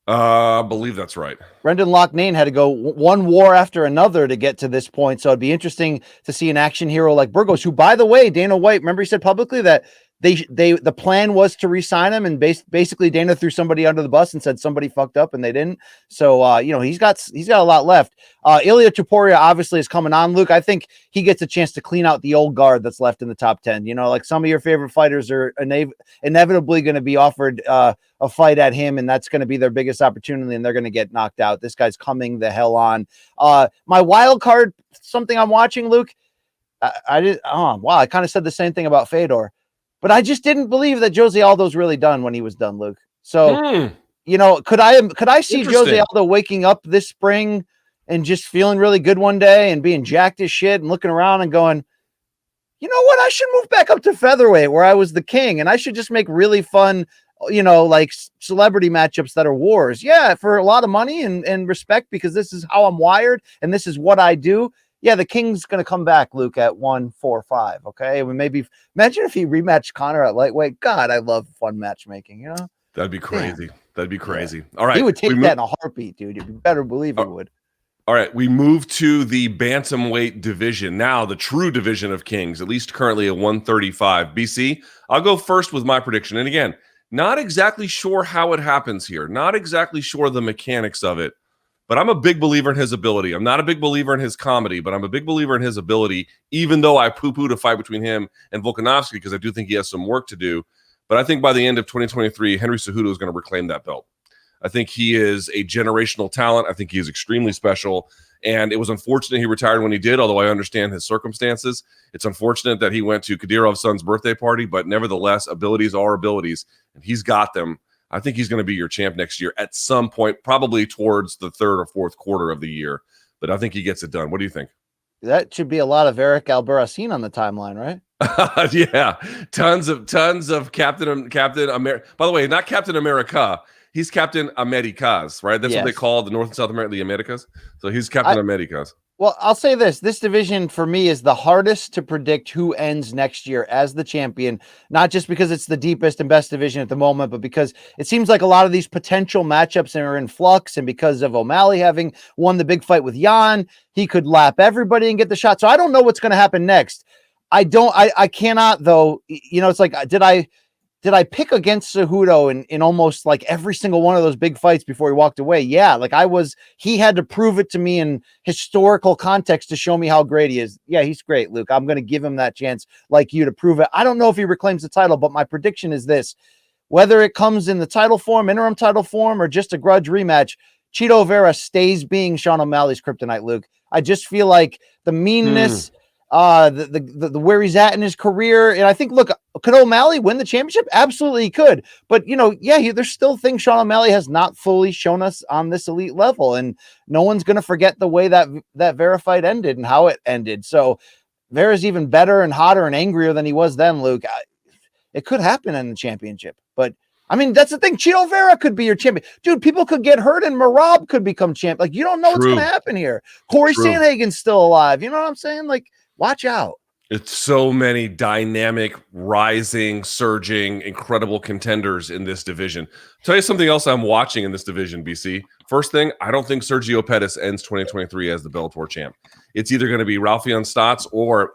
A: I believe that's right.
B: Brendan Loughnane had to go one war after another to get to this point, so it'd be interesting to see an action hero like Burgos, who, by the way, Dana White, remember he said publicly that the plan was to re-sign him, and basically Dana threw somebody under the bus and said somebody fucked up and they didn't. So he's got a lot left. Ilya Topuria obviously is coming on, Luke. I think he gets a chance to clean out the old guard that's left in the top 10. Like some of your favorite fighters are inevitably going to be offered a fight at him, and that's going to be their biggest opportunity, and they're going to get knocked out. This guy's coming the hell on. My wild card, something I'm watching, Luke. I kind of said the same thing about Fedor. But I just didn't believe that Jose Aldo's really done when he was done, Luke. So, could I see Jose Aldo waking up this spring and just feeling really good one day and being jacked as shit and looking around and going, you know what? I should move back up to featherweight where I was the king, and I should just make really fun, like celebrity matchups that are wars. Yeah, for a lot of money and respect, because this is how I'm wired and this is what I do. Yeah, the King's going to come back, Luke, at 145. Okay, maybe imagine if he rematched Conor at lightweight. God, I love fun matchmaking.
A: That'd be crazy.
B: Damn.
A: That'd be crazy.
B: Yeah.
A: All right,
B: he would take that in a heartbeat, dude. You better believe he would.
A: All right, we move to the bantamweight division now, the true division of kings, at least currently at 135. BC, I'll go first with my prediction, and again, not exactly sure how it happens here. Not exactly sure the mechanics of it. But I'm a big believer in his ability. I'm not a big believer in his comedy, but I'm a big believer in his ability, even though I poo-pooed a fight between him and Volkanovski because I do think he has some work to do. But I think by the end of 2023, Henry Cejudo is going to reclaim that belt. I think he is a generational talent. I think he is extremely special. And it was unfortunate he retired when he did, although I understand his circumstances. It's unfortunate that he went to Kadyrov's son's birthday party, but nevertheless, abilities are abilities, and he's got them. I think he's going to be your champ next year at some point, probably towards the 3rd or 4th quarter of the year. But I think he gets it done. What do you think?
B: That should be a lot of Eric Albarracin on the timeline, right?
A: Yeah, tons of Captain America. By the way, not Captain America. He's Captain Americas, right? That's what they call the North and South America, the Americas. So he's Captain Americas. Well,
B: I'll say this division for me is the hardest to predict who ends next year as the champion, not just because it's the deepest and best division at the moment, but because it seems like a lot of these potential matchups are in flux. And because of O'Malley having won the big fight with Jan, he could lap everybody and get the shot. So I don't know what's going to happen next. I cannot though. It's like, did I pick against Cejudo in almost like every single one of those big fights before he walked away? Yeah, he had to prove it to me in historical context to show me how great he is. Yeah, he's great, Luke. I'm going to give him that chance like you to prove it. I don't know if he reclaims the title, but my prediction is this. Whether it comes in the title form, interim title form, or just a grudge rematch, Chito Vera stays being Sean O'Malley's kryptonite, Luke. I just feel like the meanness, the where he's at in his career. And I think, look, could O'Malley win the championship? Absolutely he could. But, there's still things Sean O'Malley has not fully shown us on this elite level. And no one's going to forget the way that Vera fight ended and how it ended. So Vera's even better and hotter and angrier than he was then, Luke. It could happen in the championship. But, I mean, that's the thing. Chito Vera could be your champion. Dude, people could get hurt and Merab could become champ. Like, you don't know what's going to happen here. Corey Sandhagen's still alive. You know what I'm saying? Like, watch out.
A: It's so many dynamic, rising, surging, incredible contenders in this division. Tell you something else I'm watching in this division, BC. First thing, I don't think Sergio Pettis ends 2023 as the Bellator champ. It's either going to be Raufeon Stotts or,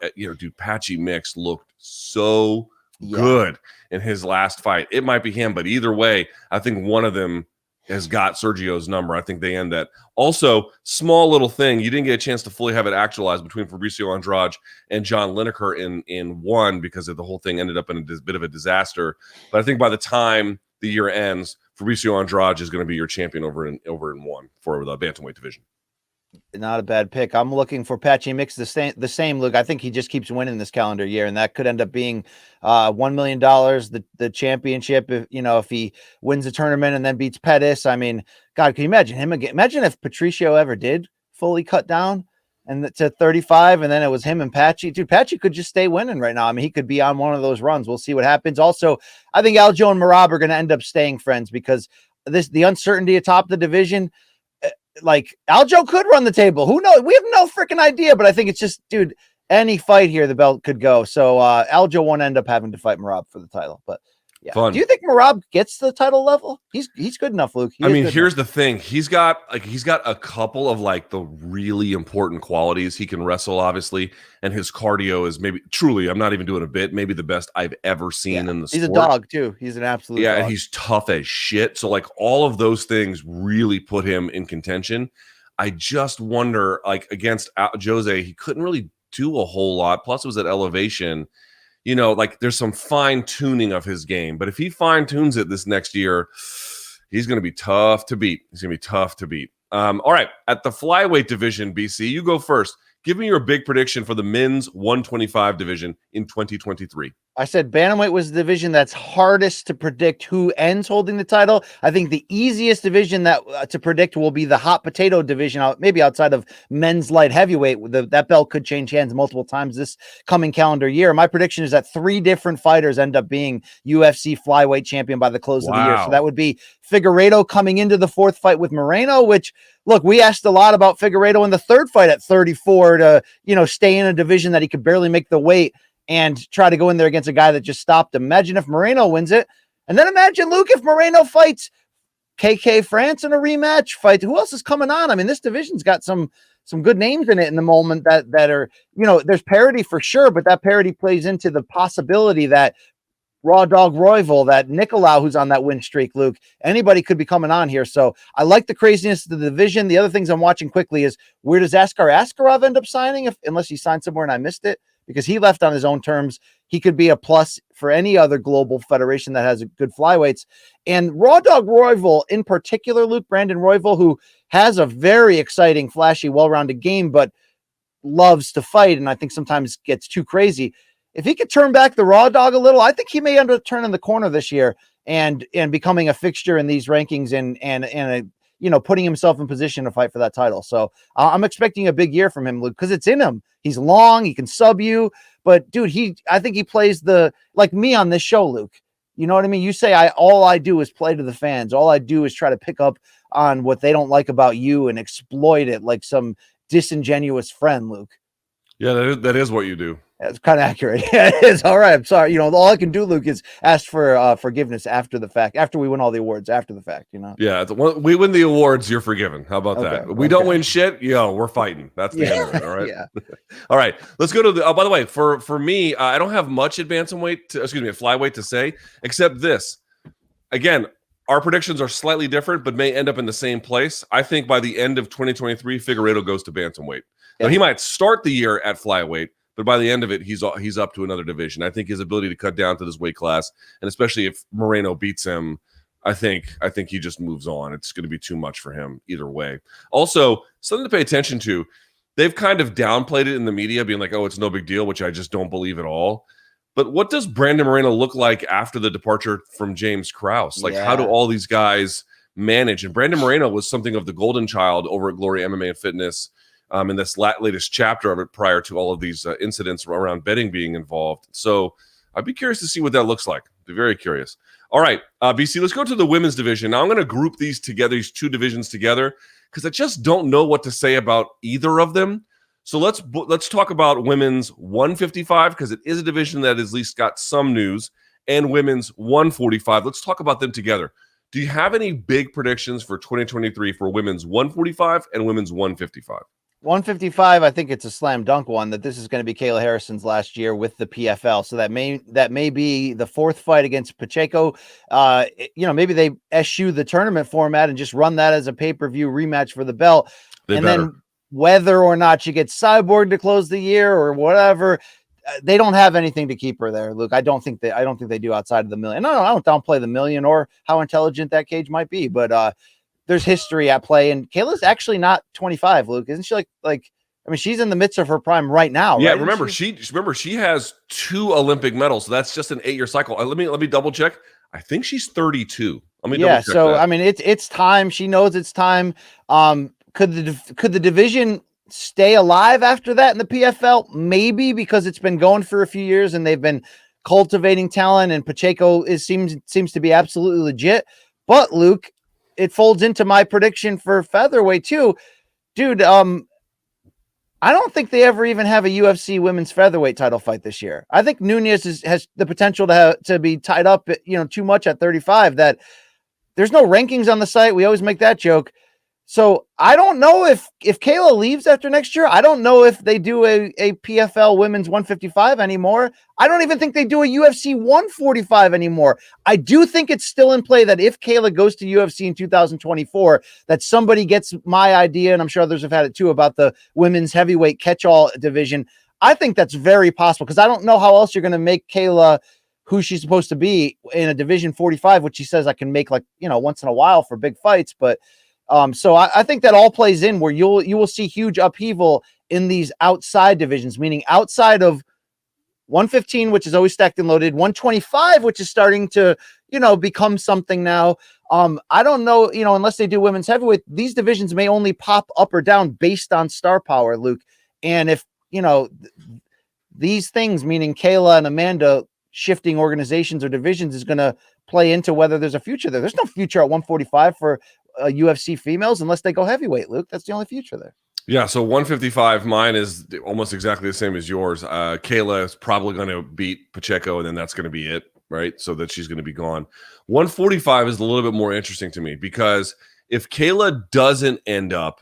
A: Patchy Mix looked so good in his last fight. It might be him, but either way, I think one of them has got Sergio's number. I think they end that. Also, small little thing, you didn't get a chance to fully have it actualized between Fabricio Andrade and John Lineker in one because of the whole thing ended up in a bit of a disaster. But I think by the time the year ends, Fabricio Andrade is going to be your champion over in one for the Bantamweight division. Not
B: a bad pick. I'm looking for Patchy Mix the same, Luke. I think he just keeps winning this calendar year, and that could end up being $1 million, the championship. If he wins the tournament and then beats Pettis. I mean, God, can you imagine him again? Imagine if Patricio ever did fully cut down and to 35, and then it was him and Patchy. Dude, Patchy could just stay winning right now. I mean, he could be on one of those runs. We'll see what happens. Also, I think Aljo and Merab are going to end up staying friends because the uncertainty atop the division. Like Aljo could run the table. Who knows? We have no freaking idea, but I think it's just, dude, any fight here, the belt could go. So Aljo won't end up having to fight Merab for the title, but yeah.
A: Fun.
B: Do you think Merab gets the title level? He's good enough, Luke.
A: Here's the thing. He's got a couple of the really important qualities. He can wrestle, obviously, and his cardio is maybe truly, I'm not even doing a bit, maybe the best I've ever seen in the sport.
B: He's a dog too. He's an absolute dog.
A: And he's tough as shit. So all of those things really put him in contention. I just wonder, against Jose, he couldn't really do a whole lot. Plus, it was at elevation. There's some fine tuning of his game, but if he fine tunes it this next year, he's going to be tough to beat. All right. At the flyweight division, BC, you go first. Give me your big prediction for the men's 125 division in 2023.
B: I said Bantamweight was the division that's hardest to predict who ends holding the title. I think the easiest division that to predict will be the hot potato division, maybe outside of men's light heavyweight. That belt could change hands multiple times this coming calendar year. My prediction is that 3 different fighters end up being UFC flyweight champion by the close of the year. So that would be Figueiredo coming into the 4th fight with Moreno, which, look, we asked a lot about Figueiredo in the 3rd fight at 34 to, stay in a division that he could barely make the weight and try to go in there against a guy that just stopped him. Imagine if Moreno wins it. And then imagine, Luke, if Moreno fights KK France in a rematch fight. Who else is coming on? I mean, this division's got some good names in it in the moment that are, there's parity for sure, but that parity plays into the possibility that Raw Dog Royval, that Nicolau who's on that win streak, Luke, anybody could be coming on here. So I like the craziness of the division. The other things I'm watching quickly is where does Askar Askarov end up signing unless he signed somewhere and I missed it? Because he left on his own terms. He could be a plus for any other global federation that has good flyweights. And Raw Dog Royval in particular, Luke, Brandon Royval, who has a very exciting, flashy, well-rounded game, but loves to fight and I think sometimes gets too crazy. If he could turn back the Raw Dog a little, I think he may end up turning the corner this year and becoming a fixture in these rankings and putting himself in position to fight for that title. So I'm expecting a big year from him, Luke, because it's in him. He's long, he can sub you, but dude, I think he plays like me on this show, Luke. You know what I mean? You say all I do is play to the fans. All I do is try to pick up on what they don't like about you and exploit it like some disingenuous friend, Luke.
A: Yeah, that is what you do.
B: It's kind of accurate. Yeah, it is. All right. I'm sorry. All I can do, Luke, is ask for forgiveness after the fact, after we win all the awards, after the fact,
A: Yeah. We win the awards, you're forgiven. How about that? We don't win shit. We're fighting. That's the end of it. All right.
B: Yeah.
A: All right. Let's go to by the way, for me, I don't have much at flyweight to say, except this. Again, our predictions are slightly different, but may end up in the same place. I think by the end of 2023, Figueiredo goes to bantamweight. Now, he might start the year at flyweight, but by the end of it, he's up to another division. I think his ability to cut down to this weight class, and especially if Moreno beats him, I think he just moves on. It's going to be too much for him either way. Also, something to pay attention to. they've kind of downplayed it in the media, being like, oh, it's no big deal, which I just don't believe at all. But what does Brandon Moreno look like after the departure from James Krause? Like, how do all these guys manage? And Brandon Moreno was something of the golden child over at Glory MMA and Fitness in this latest chapter of it prior to all of these incidents around betting being involved. So I'd be curious to see what that looks like. Be very curious. All right, BC, let's go to the women's division. Now I'm going to group these together, these two divisions together, because I just don't know what to say about either of them. So let's talk about women's 155, because it is a division that has at least got some news, and women's 145. Let's talk about them together. Do you have any big predictions for 2023 for women's 145 and women's 155?
B: 155, I think it's a slam dunk one that this is going to be Kayla Harrison's last year with the PFL. So that may be the fourth fight against Pacheco. Maybe they eschew the tournament format and just run that as a pay-per-view rematch for the belt. Then whether or not she gets Cyborg to close the year or whatever, they don't have anything to keep her there, Luke. I don't think they do outside of the million. No, I don't downplay the million or how intelligent that cage might be, but there's history at play, and Kayla's actually not 25, Luke. Isn't she like I mean, she's in the midst of her prime right now,
A: yeah,
B: right?
A: remember she has 2 Olympic medals, so that's just an 8-year cycle. Let me double check. I think she's 32. Double check that.
B: I mean, it's time. She knows it's time. Could the division stay alive after that in the PFL? Maybe, because it's been going for a few years and they've been cultivating talent, and Pacheco seems to be absolutely legit. But Luke, it folds into my prediction for featherweight too, dude. I don't think they ever even have a UFC women's featherweight title fight this year. I think Nunes has the potential to be tied up, too much at 35. That there's no rankings on the site. We always make that joke. So I don't know if Kayla leaves after next year. I don't know if they do a PFL women's 155 anymore. I don't even think they do a UFC 145 anymore. I do think it's still in play that if Kayla goes to UFC in 2024, that somebody gets my idea, and I'm sure others have had it too, about the women's heavyweight catch-all division. I think that's very possible, because I don't know how else you're going to make Kayla who she's supposed to be in a division 45, which she says I can make once in a while for big fights, but so I think that all plays in where you will see huge upheaval in these outside divisions, meaning outside of 115, which is always stacked and loaded, 125, which is starting to, become something now. I don't know, unless they do women's heavyweight, these divisions may only pop up or down based on star power, Luke. And if, these things, meaning Kayla and Amanda shifting organizations or divisions, is going to play into whether there's a future there. There's no future at 145 for UFC females unless they go heavyweight, Luke. That's the only future there.
A: Yeah, so 155, mine is almost exactly the same as yours. Kayla is probably going to beat Pacheco, and then that's going to be it, right? So that she's going to be gone. 145 is a little bit more interesting to me, because if Kayla doesn't end up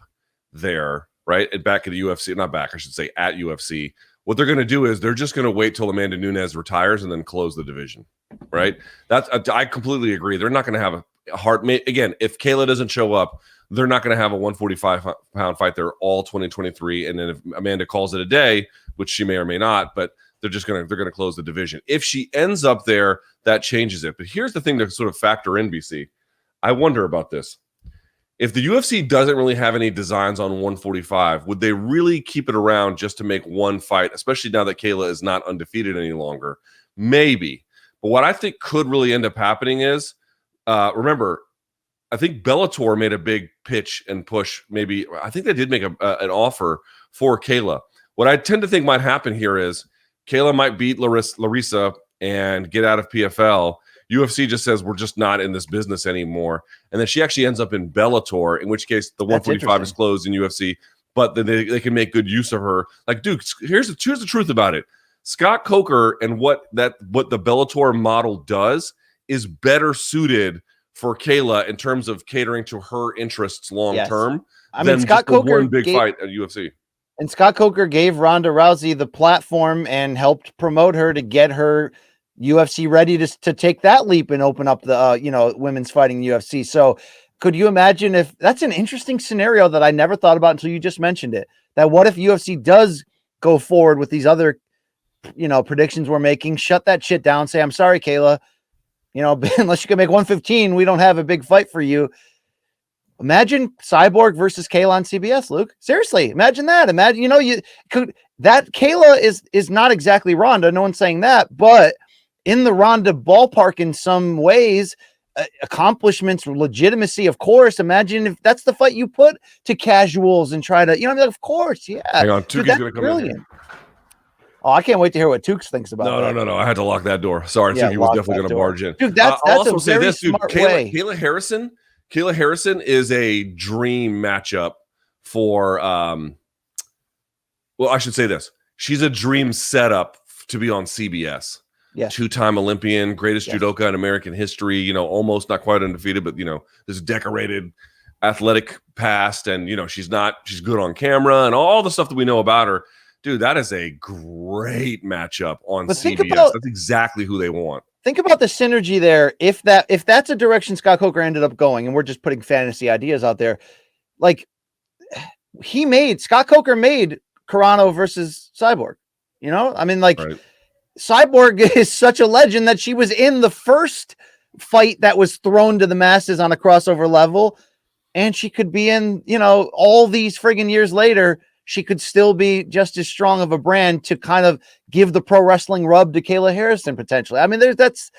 A: there, right, back at the UFC, not back, I should say at UFC, what they're going to do is they're just going to wait till Amanda Nunes retires and then close the division, right? I completely agree. They're not going to have a hard, again, if Kayla doesn't show up, they're not going to have a 145-pound fight there all 2023. And then if Amanda calls it a day, which she may or may not, but they're going to close the division. If she ends up there, that changes it. But here's the thing to sort of factor in, BC. I wonder about this. If the UFC doesn't really have any designs on 145, would they really keep it around just to make one fight, especially now that Kayla is not undefeated any longer? Maybe. But what I think could really end up happening is, remember, I think Bellator made a big pitch and push. Maybe I think they did make an offer for Kayla. What I tend to think might happen here is Kayla might beat Larissa and get out of PFL. UFC just says we're just not in this business anymore, and then she actually ends up in Bellator, in which case the 145 is closed in UFC. But then they can make good use of her. Like, dude, here's the truth about it. Scott Coker and what the Bellator model does is better suited for Kayla in terms of catering to her interests long term.
B: I mean, Scott Coker
A: one big fight at UFC.
B: And Scott Coker gave Ronda Rousey the platform and helped promote her to get her UFC ready to take that leap and open up the women's fighting UFC. So could you imagine if that's an interesting scenario that I never thought about until you just mentioned it? That what if UFC does go forward with these other predictions we're making, shut that shit down, say, I'm sorry, Kayla, unless you can make 115, we don't have a big fight for you. Imagine Cyborg versus Kayla on CBS, Luke. Seriously, imagine that. Imagine, you could that Kayla is not exactly Ronda. No one's saying that, but in the Ronda ballpark in some ways, accomplishments, legitimacy, of course. Imagine if that's the fight you put to casuals and try to, of course, yeah.
A: Hang on, Tukey's gonna come in here.
B: Oh, I can't wait to hear what Tukes thinks about that.
A: No. I had to lock that door. Sorry, Tukey was definitely going to barge in.
B: Dude, that's also say this, dude.
A: Kayla Harrison is a dream matchup for. Well, I should say this: she's a dream setup to be on CBS.
B: Yeah,
A: 2-time Olympian, greatest judoka in American history. Almost not quite undefeated, but this decorated athletic past, and she's good on camera and all the stuff that we know about her. Dude, that is a great matchup on CBS. That's exactly who they want.
B: Think about the synergy there. If that's a direction Scott Coker ended up going, and we're just putting fantasy ideas out there, like Scott Coker made Carano versus Cyborg. Right. Cyborg is such a legend that she was in the first fight that was thrown to the masses on a crossover level, and she could be in, all these friggin' years later. She could still be just as strong of a brand to kind of give the pro wrestling rub to Kayla Harrison potentially. I mean, that's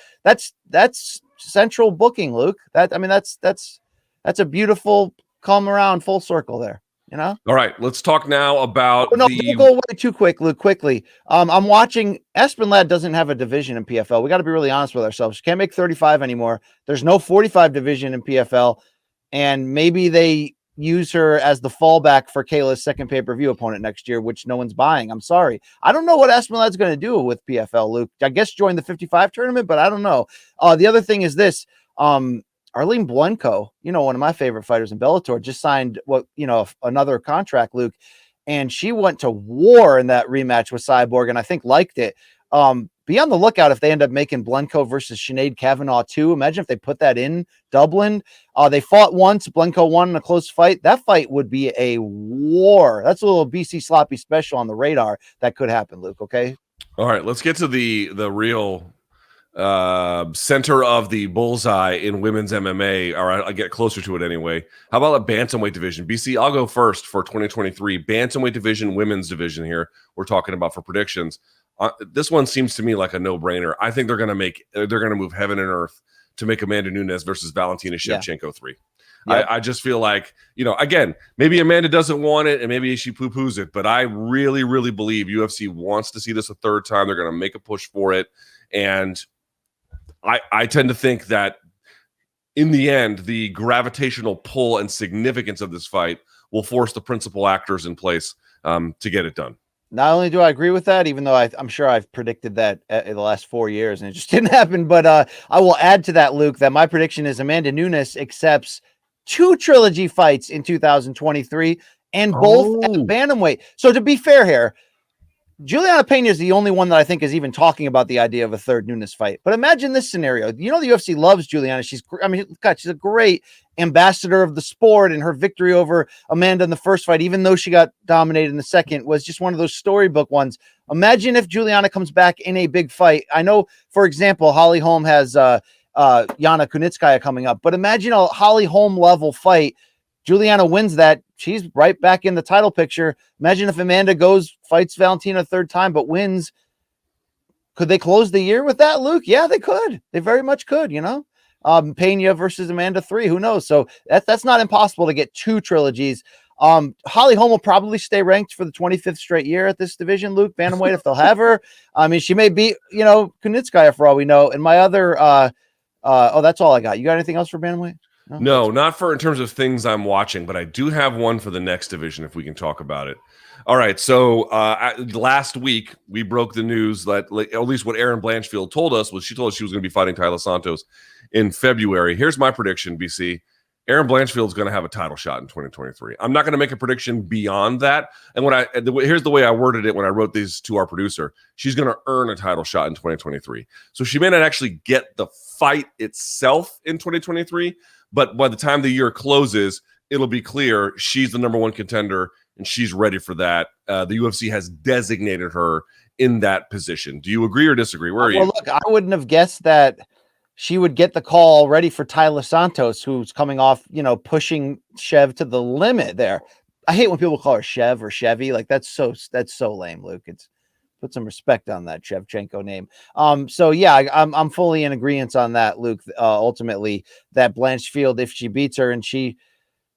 B: central booking, Luke. That's a beautiful come around full circle there. All
A: right, let's talk now about.
B: Don't go away too quick, Luke. Quickly, I'm watching. Espenladd doesn't have a division in PFL. We got to be really honest with ourselves. She can't make 35 anymore. There's no 45 division in PFL, and maybe they use her as the fallback for Kayla's second pay-per-view opponent next year, which no one's buying. I'm sorry. I don't know what Espenladd's going to do with PFL, Luke. I guess join the 55 tournament, but I don't know. The other thing is this, Arlene Blenko, one of my favorite fighters in Bellator, just signed another contract, Luke, and she went to war in that rematch with Cyborg, and I think liked it. Be on the lookout if they end up making Blenko versus Sinead Kavanaugh too. Imagine if they put that in Dublin. They fought once. Blenko won in a close fight. That fight would be a war. That's a little BC sloppy special on the radar that could happen, Luke. Okay.
A: All right. Let's get to the real center of the bullseye in women's MMA. All right. I get closer to it anyway. How about a bantamweight division? BC, I'll go first for 2023. Bantamweight division, women's division here. We're talking about for predictions. This one seems to me like a no-brainer. I think they're going to move heaven and earth to make Amanda Nunes versus Valentina Shevchenko 3. Yep. I just feel like, again, maybe Amanda doesn't want it and maybe she poo-poos it, but I really, really believe UFC wants to see this a third time. They're going to make a push for it. And I tend to think that in the end, the gravitational pull and significance of this fight will force the principal actors in place to get it done.
B: Not only do I agree with that, even though I'm sure I've predicted that in the last 4 years and it just didn't happen, but I will add to that, Luke, that my prediction is Amanda Nunes accepts 2 trilogy fights in 2023 and both at bantamweight. So to be fair here, Juliana Pena is the only one that I think is even talking about the idea of a third Nunes fight. But imagine this scenario. The UFC loves Juliana. She's a great ambassador of the sport, and her victory over Amanda in the first fight, even though she got dominated in the second, was just one of those storybook ones. Imagine if Juliana comes back in a big fight. I know, for example, Holly Holm has Yana Kunitskaya coming up, but imagine a Holly Holm level fight. Juliana wins that. She's right back in the title picture. Imagine if Amanda fights Valentina a third time, but wins. Could they close the year with that, Luke? Yeah, they could. They very much could, Pena versus Amanda 3. Who knows? So that's not impossible to get 2 trilogies. Holly Holm will probably stay ranked for the 25th straight year at this division, Luke, bantamweight, if they'll have her. I mean, she may beat, Kunitskaya for all we know. And my other, that's all I got. You got anything else for bantamweight?
A: No, not in terms of things I'm watching, but I do have one for the next division if we can talk about it. All right, so last week we broke the news that, at least what Erin Blanchfield told us was she told us she was going to be fighting Tayla Santos in February. Here's my prediction, BC. Erin Blanchfield's going to have a title shot in 2023. I'm not going to make a prediction beyond that. And here's the way I worded it when I wrote these to our producer. She's going to earn a title shot in 2023. So she may not actually get the fight itself in 2023, but by the time the year closes, it'll be clear she's the number 1 contender and she's ready for that. The UFC has designated her in that position. Do you agree or disagree? Where are you?
B: Well, look, I wouldn't have guessed that she would get the call ready for Tyler Santos, who's coming off, pushing Chev to the limit there. I hate when people call her Chev or Chevy. Like that's so lame, Luke. It's put some respect on that Shevchenko name. So yeah, I'm fully in agreement on that, Luke. Ultimately, that Blanchfield, if she beats her and she's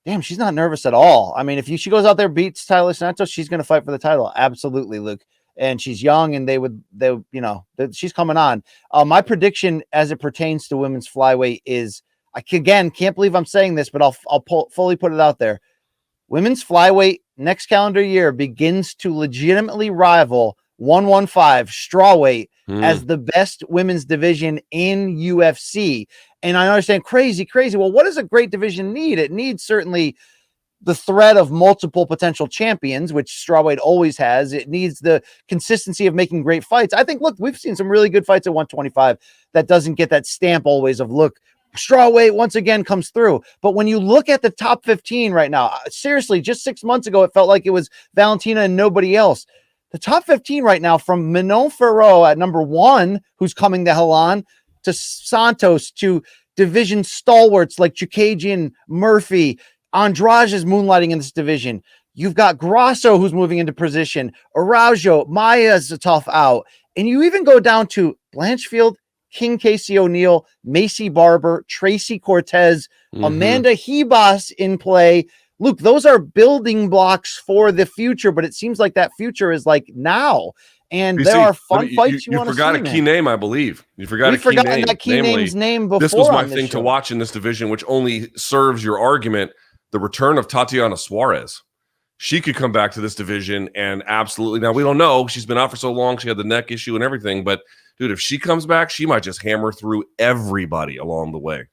B: not nervous at all. I mean, if she goes out there, beats Tyler Santos, she's going to fight for the title. Absolutely, Luke. And she's young, and she's coming on. My prediction as it pertains to women's flyweight is, can't believe I'm saying this, but I'll fully put it out there. Women's flyweight next calendar year begins to legitimately rival 115 strawweight as the best women's division in UFC. And I understand crazy. Well, what does a great division need? It needs certainly the threat of multiple potential champions, which strawweight always has. It needs the consistency of making great fights. I think, look, we've seen some really good fights at 125 that doesn't get that stamp always of, look, strawweight once again comes through. But when you look at the top 15 right now, seriously, just 6 months ago, it felt like it was Valentina and nobody else. The top 15 right now, from Manon Ferro at number 1, who's coming the hell on, to Santos, to division stalwarts like Chukagian, Murphy, Andrade is moonlighting in this division. You've got Grasso, who's moving into position. Araujo, Maya's a tough out. And you even go down to Blanchfield, King Casey O'Neill, Macy Barber, Tracy Cortez, Amanda Hebas in play. Luke, those are building blocks for the future, but it seems like that future is like now. And there are fun fights you want to see. You forgot
A: a key name, I believe. You forgot a key name.
B: That key name's name before.
A: This was my thing to watch in this division, which only serves your argument. The return of Tatiana Suarez. She could come back to this division and absolutely. Now, we don't know. She's been out for so long. She had the neck issue and everything. But, dude, if she comes back, she might just hammer through everybody along the way.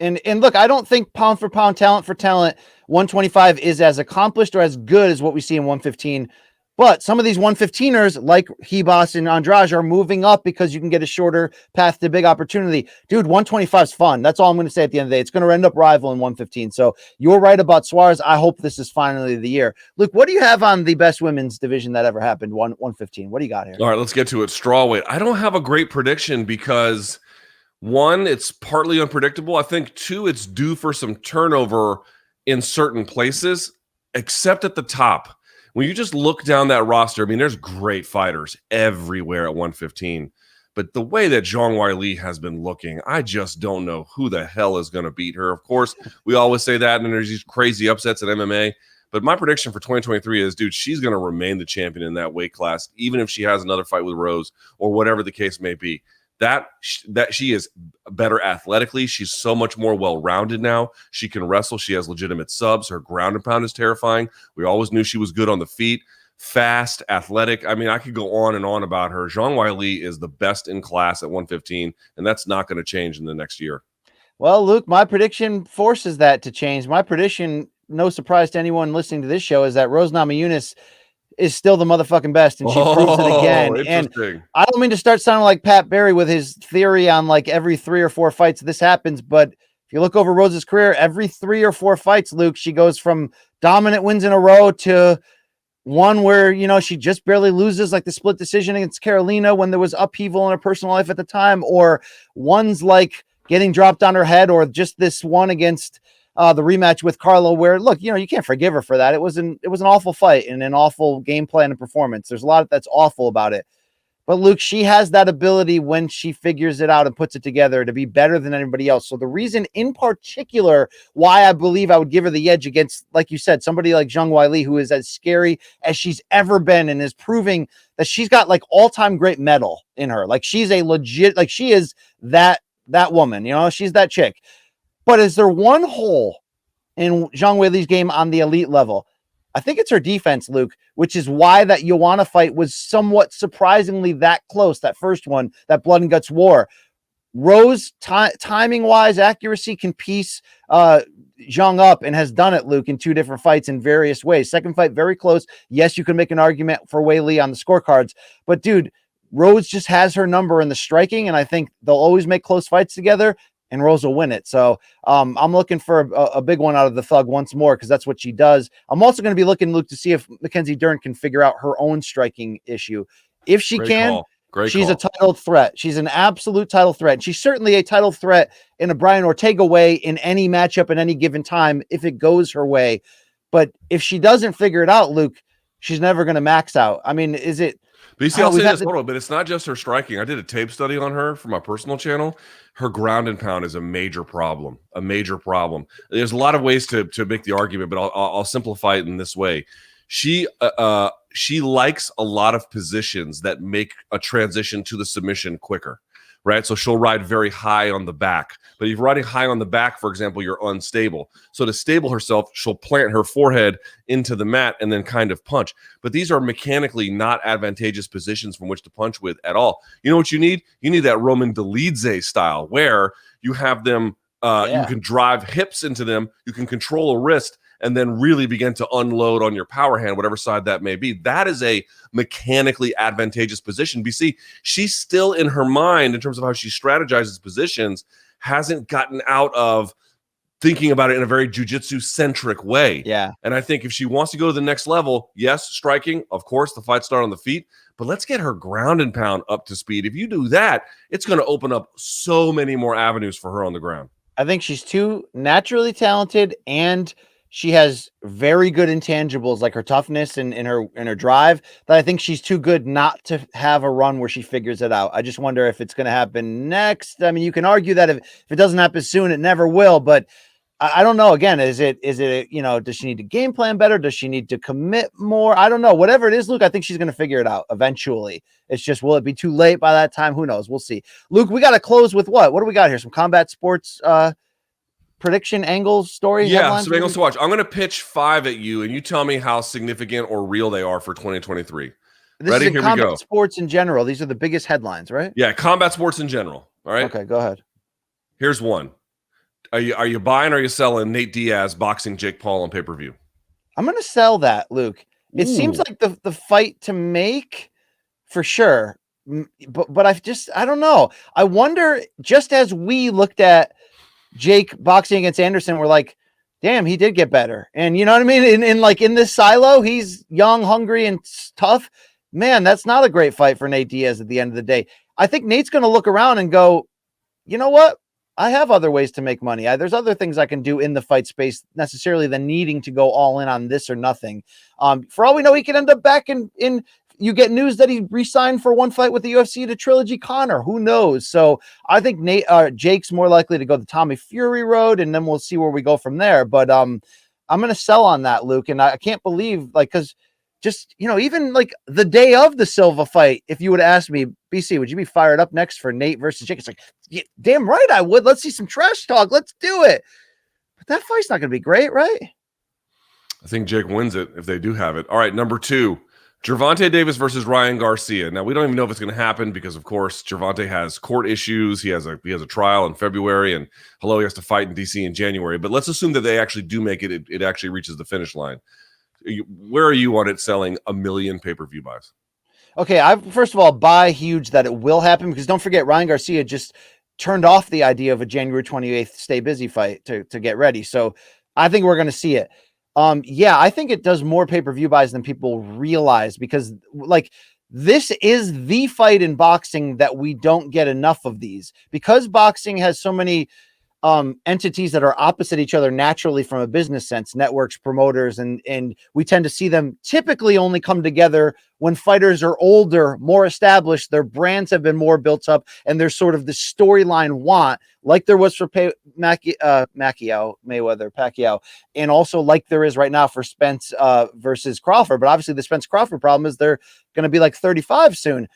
B: And look, I don't think pound for pound, talent for talent, 125 is as accomplished or as good as what we see in 115. But some of these 115ers, like Hebas and Andrade, are moving up because you can get a shorter path to big opportunity. Dude, 125 is fun. That's all I'm going to say at the end of the day. It's going to end up rival in 115. So you're right about Suarez. I hope this is finally the year. Luke, what do you have on the best women's division that ever happened, 115? What do you got here?
A: All right, let's get to it. Strawweight. I don't have a great prediction because, 1, it's partly unpredictable. I think 2, it's due for some turnover in certain places, except at the top. When you just look down that roster, I mean, there's great fighters everywhere at 115. But the way that Zhang Weili has been looking, I just don't know who the hell is going to beat her. Of course, we always say that, and there's these crazy upsets at MMA. But my prediction for 2023 is, dude, she's going to remain the champion in that weight class, even if she has another fight with Rose or whatever the case may be. That she is better athletically. She's so much more well-rounded now. She can wrestle. She has legitimate subs. Her ground and pound is terrifying. We always knew she was good on the feet, fast, athletic. I mean, I could go on and on about her. Zhang Weili is the best in class at 115, and that's not going to change in the next year.
B: Well, Luke, my prediction forces that to change. My prediction, no surprise to anyone listening to this show, is that Rose Namajunas is still the motherfucking best, and she proves it again. And I don't mean to start sounding like Pat Barry with his theory on like every 3 or 4 fights this happens, but if you look over Rose's career, every 3 or 4 fights, Luke, she goes from dominant wins in a row to one where, she just barely loses, like the split decision against Carolina when there was upheaval in her personal life at the time, or ones like getting dropped on her head, or just this one against the rematch with Carlo, where, look, you can't forgive her for that. It was an awful fight and an awful game plan and performance. There's a lot that's awful about it. But Luke, she has that ability when she figures it out and puts it together to be better than anybody else. So the reason in particular why I believe I would give her the edge against, like you said, somebody like Zhang Weili, who is as scary as she's ever been and is proving that she's got like all-time great metal in her. Like she's a legit, like she is that woman, she's that chick. But is there one hole in Zhang Weili's game on the elite level? I think it's her defense, Luke, which is why that Joanna fight was somewhat surprisingly that close, that first one, that blood and guts war. Rose, timing-wise, accuracy can piece Zhang up and has done it, Luke, in 2 different fights in various ways. Second fight, very close. Yes, you can make an argument for Weili on the scorecards. But, dude, Rose just has her number in the striking, and I think they'll always make close fights together. And Rose will win it. So I'm looking for a big one out of the Thug once more, because that's what she does. I'm also going to be looking, Luke, to see if Mackenzie Dern can figure out her own striking issue. If she can,
A: Great
B: She's
A: call.
B: a title threat. She's an absolute title threat. She's certainly a title threat in a Brian Ortega way in any matchup at any given time if it goes her way. But if she doesn't figure it out, Luke, she's never going to max out. I mean, is it?
A: But you see, I'll say this,
B: The,
A: hold on, but it's not just her striking. I did a tape study on her for my personal channel. Her ground and pound is a major problem. A major problem. There's a lot of ways to make the argument, but I'll simplify it in this way. She likes a lot of positions that make a transition to the submission quicker, right? So she'll ride very high on the back. But if you're riding high on the back, for example, you're unstable. So to stable herself, she'll plant her forehead into the mat and then kind of punch. But these are mechanically not advantageous positions from which to punch with at all. You know what you need? You need that Roman Dolidze style where you have them, you can drive hips into them, you can control a wrist, and then really begin to unload on your power hand, whatever side that may be. That is a mechanically advantageous position. BC, she's still in her mind in terms of how she strategizes positions, hasn't gotten out of thinking about it in a very jiu-jitsu-centric way.
B: Yeah.
A: And I think if she wants to go to the next level, yes, striking, of course, the fight start on the feet, but let's get her ground and pound up to speed. If you do that, it's going to open up so many more avenues for her on the ground.
B: I think she's too naturally talented, and she has very good intangibles like her toughness and her drive, that I think she's too good not to have a run where she figures it out. I just wonder if it's going to happen next. I mean, you can argue that if it doesn't happen soon, it never will, but I don't know. Again, is it, does she need to game plan better? Does she need to commit more? I don't know. Whatever it is, Luke, I think she's going to figure it out eventually. It's just, will it be too late by that time? Who knows? We'll see. Luke, we got to close with what? What do we got here? Some combat sports, prediction angles, story.
A: Yeah, some angles to watch. I'm going to pitch 5 at you, and you tell me how significant or real they are for 2023.
B: Ready? Here we go. Sports in general. These are the biggest headlines, right?
A: Yeah, combat sports in general. All right.
B: Okay, go ahead.
A: Here's one. Are you buying or are you selling Nate Diaz boxing Jake Paul on pay-per-view?
B: I'm going to sell that, Luke. It seems like the fight to make for sure. But I don't know. I wonder, just as we looked at Jake boxing against Anderson, we're like, damn, he did get better. And you know what I mean? In this silo, he's young, hungry, and tough. Man, that's not a great fight for Nate Diaz at the end of the day. I think Nate's going to look around and go, you know what? I have other ways to make money. There's other things I can do in the fight space necessarily than needing to go all in on this or nothing. For all we know, he could end up back in you get news that he re-signed for one fight with the UFC to Trilogy Connor. Who knows? So I think Jake's more likely to go the Tommy Fury road, and then we'll see where we go from there. But I'm going to sell on that, Luke. And I can't believe, because just, even like the day of the Silva fight, if you would ask me, BC, would you be fired up next for Nate versus Jake? It's like, yeah, damn right I would. Let's see some trash talk. Let's do it. But that fight's not going to be great, right?
A: I think Jake wins it if they do have it. All right, number 2, Gervonta Davis versus Ryan Garcia. Now, we don't even know if it's going to happen because, of course, Gervonta has court issues. He has a trial in February, and he has to fight in D.C. in January. But let's assume that they actually do make it. It actually reaches the finish line. Where are you on it selling 1 million pay-per-view buys?
B: Okay, I first of all buy huge that it will happen, because don't forget, Ryan Garcia just turned off the idea of a January 28th stay busy fight to get ready. So I think we're going to see it. Yeah, I think it does more pay-per-view buys than people realize, because this is the fight in boxing that we don't get enough of these, because boxing has so many entities that are opposite each other naturally from a business sense, networks, promoters, and we tend to see them typically only come together when fighters are older, more established, their brands have been more built up, and there's sort of the storyline like there was for Pacquiao, and also like there is right now for Spence versus Crawford. But obviously the Spence Crawford problem is they're going to be like 35 soon.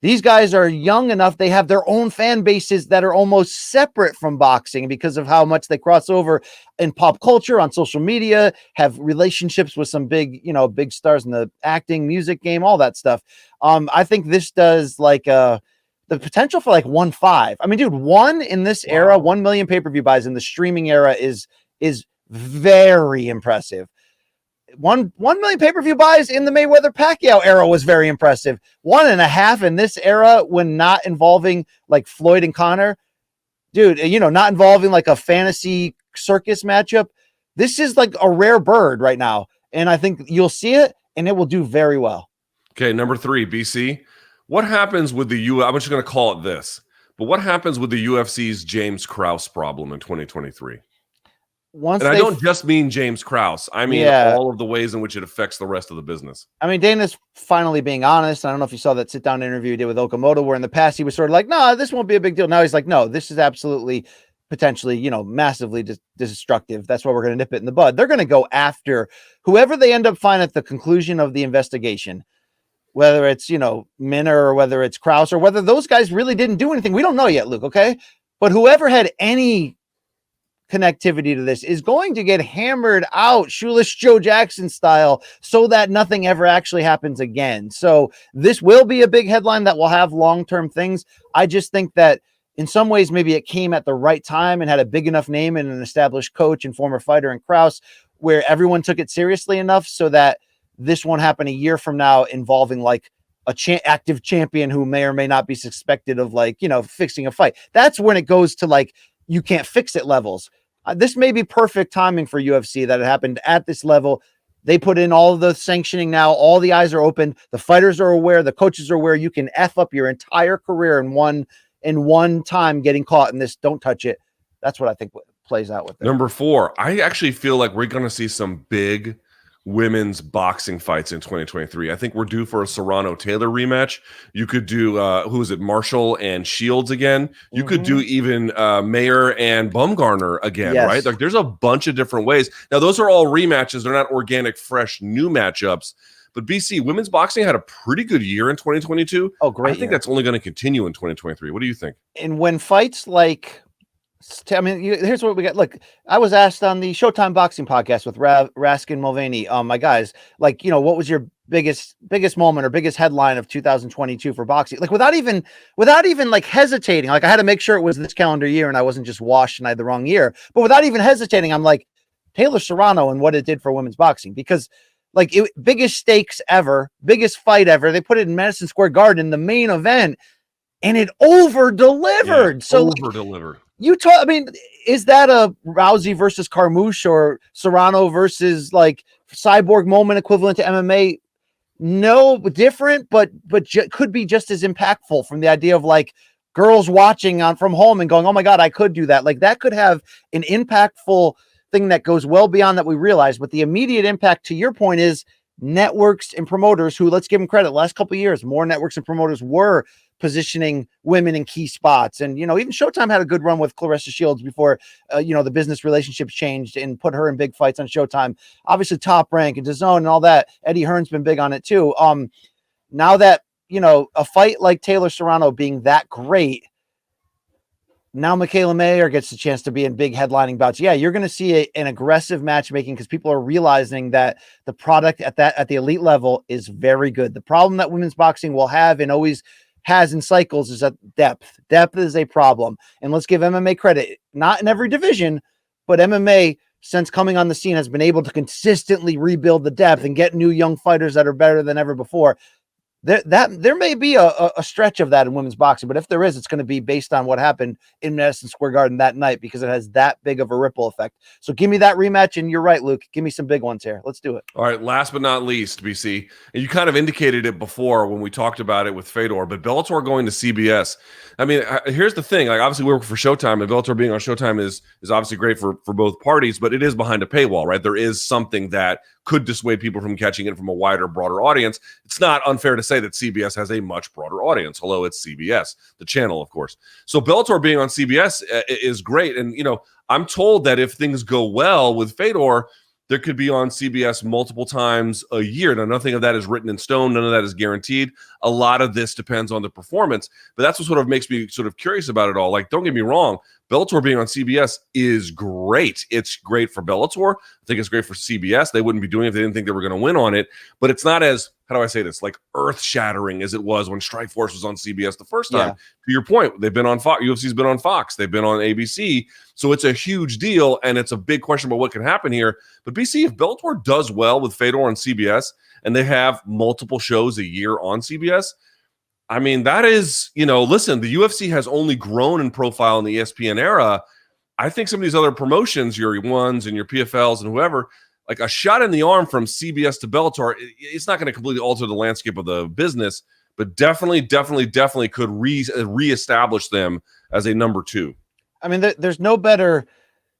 B: These guys are young enough. They have their own fan bases that are almost separate from boxing because of how much they cross over in pop culture, on social media, have relationships with some big stars in the acting, music game, all that stuff. I think this does the potential for 1.5. I mean, dude, in this era, 1 million pay-per-view buys in the streaming era is very impressive. 1 million pay-per-view buys in the Mayweather Pacquiao era was very impressive. 1.5 in this era, when not involving Floyd and Connor, dude, not involving a fantasy circus matchup. This is a rare bird right now. And I think you'll see it and it will do very well.
A: Okay. Number 3, BC, What happens with the I'm just going to call it this, but what happens with the UFC's James Krause problem in 2023?
B: Once
A: And I don't just mean James Krause. I mean all of the ways in which it affects the rest of the business.
B: I mean, Dana's finally being honest. I don't know if you saw that sit-down interview he did with Okamoto, where in the past he was sort of like, no, this won't be a big deal. Now he's like, no, this is absolutely, potentially, massively destructive. That's why we're going to nip it in the bud. They're going to go after whoever they end up finding at the conclusion of the investigation, whether it's, Minner or whether it's Krause or whether those guys really didn't do anything. We don't know yet, Luke, okay? But whoever had any connectivity to this is going to get hammered out Shoeless Joe Jackson style so that nothing ever actually happens again. So this will be a big headline that will have long-term things. I just think that in some ways, maybe it came at the right time and had a big enough name and an established coach and former fighter in Krause where everyone took it seriously enough so that this won't happen a year from now involving like active champion who may or may not be suspected of fixing a fight. That's when it goes to like, you can't fix it levels. This may be perfect timing for UFC that it happened at this level. They put in all of the sanctioning now. All the eyes are open. The fighters are aware. The coaches are aware. You can F up your entire career in one time getting caught in this. Don't touch it. That's what I think plays out with it.
A: Number 4, I actually feel like we're going to see some big women's boxing fights in 2023. I think we're due for a Serrano-Taylor rematch. You could do, who is it, Marshall and Shields again. You could do even Mayer and Bumgarner again, right? Like there's a bunch of different ways. Now, those are all rematches. They're not organic, fresh, new matchups. But BC, women's boxing had a pretty good year in 2022.
B: Oh, great.
A: I think that's only going to continue in 2023. What do you think?
B: And when fights like... I mean, here's what we got. Look, I was asked on the Showtime boxing podcast with Raskin Mulvaney, my guys, like, what was your biggest moment or biggest headline of 2022 for boxing? Like without even like hesitating, like I had to make sure it was this calendar year and I wasn't just washed and I had the wrong year, but without even hesitating, I'm like Taylor Serrano and what it did for women's boxing, because like biggest stakes ever, biggest fight ever. They put it in Madison Square Garden, the main event, and it over-delivered.
A: Over-delivered.
B: I mean, is that a Rousey versus Carmouche or Serrano versus like Cyborg moment equivalent to MMA? No, different, but could be just as impactful from the idea of like girls watching from home and going, oh my God, I could do that. Like that could have an impactful thing that goes well beyond that we realize. But the immediate impact, to your point, is networks and promoters who, let's give them credit, last couple of years, more networks and promoters were positioning women in key spots. And, even Showtime had a good run with Claressa Shields before, the business relationships changed and put her in big fights on Showtime. Obviously Top Rank and DAZN and all that. Eddie Hearn's been big on it too. Now that, a fight like Taylor Serrano being that great, now Michaela Mayer gets the chance to be in big headlining bouts. Yeah, you're going to see an aggressive matchmaking because people are realizing that the product at the elite level is very good. The problem that women's boxing will have and always has in cycles is that depth. Depth is a problem. And let's give MMA credit. Not in every division, but MMA, since coming on the scene, has been able to consistently rebuild the depth and get new young fighters that are better than ever before. There may be a stretch of that in women's boxing, but if there is, it's going to be based on what happened in Madison Square Garden that night because it has that big of a ripple effect. So give me that rematch, and you're right, Luke. Give me some big ones here. Let's do it.
A: All right, last but not least, BC, and you kind of indicated it before when we talked about it with Fedor, but Bellator going to CBS. I mean, here's the thing. Like, obviously, we work for Showtime, and Bellator being on Showtime is obviously great for both parties, but it is behind a paywall, right? There is something that could dissuade people from catching it from a wider, broader audience. It's not unfair to say that CBS has a much broader audience, although it's CBS, the channel, of course. So Bellator being on CBS is great. And, I'm told that if things go well with Fedor, there could be on CBS multiple times a year. Now, nothing of that is written in stone. None of that is guaranteed. A lot of this depends on the performance. But that's what sort of makes me sort of curious about it all. Like, don't get me wrong. Bellator being on CBS is great. It's great for Bellator. I think it's great for CBS. They wouldn't be doing it if they didn't think they were going to win on it. But it's not as, how do I say this, like earth-shattering as it was when Strikeforce was on CBS the first time. Yeah. To your point, they've been on Fox. UFC's been on Fox. They've been on ABC. So it's a huge deal, and it's a big question about what can happen here. But BC, if Bellator does well with Fedor on CBS, and they have multiple shows a year on CBS, I mean, that is, listen, the UFC has only grown in profile in the ESPN era. I think some of these other promotions, your ones and your PFLs and whoever, like a shot in the arm from CBS to Bellator, it's not going to completely alter the landscape of the business, but definitely could reestablish them as a number 2.
B: I mean, there's no better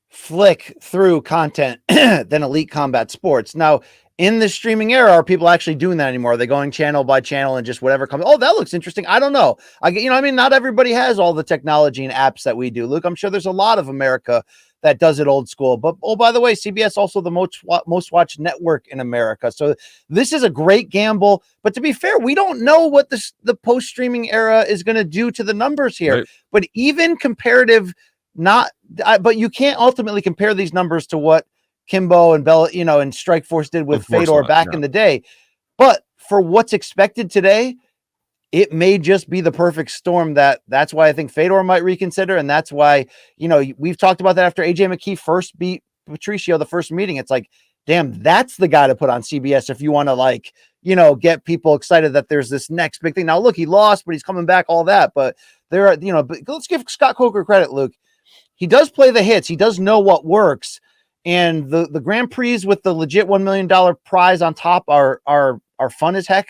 B: flick through content than Elite Combat Sports. Now, in the streaming era, are people actually doing that anymore? Are they going channel by channel and just whatever comes? Oh, that looks interesting. I don't know. Not everybody has all the technology and apps that we do. Luke, I'm sure there's a lot of America that does it old school. But oh, by the way, CBS also the most watched network in America. So this is a great gamble. But to be fair, we don't know what the post streaming era is going to do to the numbers here. Right. But even comparative, but you can't ultimately compare these numbers to what Kimbo and Bella, and Strikeforce did with Fedor back in the day. But for what's expected today, it may just be the perfect storm. That's why I think Fedor might reconsider. And that's why, we've talked about that after AJ McKee first beat Patricio, the first meeting. It's like, damn, that's the guy to put on CBS if you want to get people excited that there's this next big thing. Now, look, he lost, but he's coming back, all that. But there are, but let's give Scott Coker credit, Luke. He does play the hits. He does know what works. And the Grand Prix with the legit $1 million prize on top are fun as heck.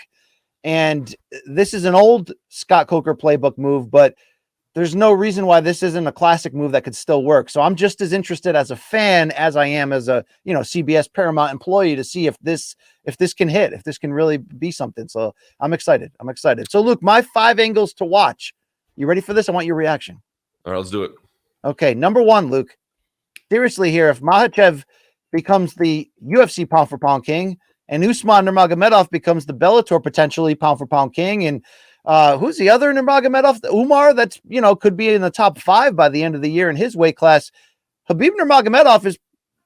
B: And this is an old Scott Coker playbook move, but there's no reason why this isn't a classic move that could still work. So I'm just as interested as a fan as I am as a, CBS Paramount employee to see if this can hit, if this can really be something. So I'm excited. So Luke, my 5 angles to watch. You ready for this? I want your reaction.
A: All right, let's do it.
B: Okay. Number 1, Luke. Seriously here, if Makhachev becomes the UFC pound for pound king and Usman Nurmagomedov becomes the Bellator potentially pound for pound king, and who's the other Nurmagomedov? Umar, that's, could be in the top 5 by the end of the year in his weight class. Khabib Nurmagomedov has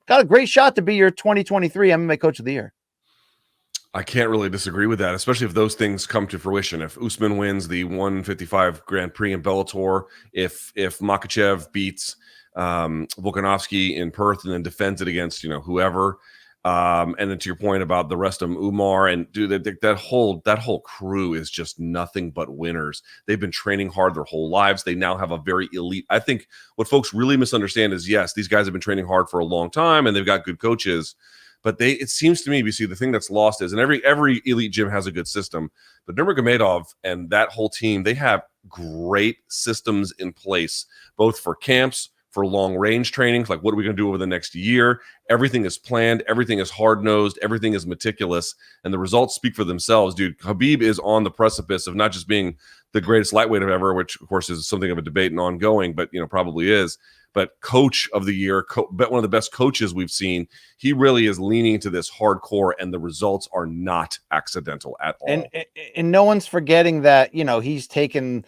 B: got a great shot to be your 2023 MMA Coach of the Year.
A: I can't really disagree with that, especially if those things come to fruition. If Usman wins the 155 Grand Prix in Bellator, if Makhachev beats Volkanovski in Perth and then defends it against whoever, and then to your point about the rest of them, Umar, and dude, that whole crew is just nothing but winners. They've been training hard their whole lives. They now have a very elite. I think what folks really misunderstand is, yes, these guys have been training hard for a long time and they've got good coaches, but it seems to me, BC, the thing that's lost is, and every elite gym has a good system, but Nurmagomedov and that whole team, they have great systems in place, both for camps, for long range trainings, like what are we going to do over the next year? Everything is planned. Everything is hard nosed. Everything is meticulous. And the results speak for themselves, dude. Khabib is on the precipice of not just being the greatest lightweight of ever, which of course is something of a debate and ongoing, but probably is, but coach of the year, one of the best coaches we've seen. He really is leaning into this hardcore, and the results are not accidental at all.
B: And no one's forgetting that, he's taken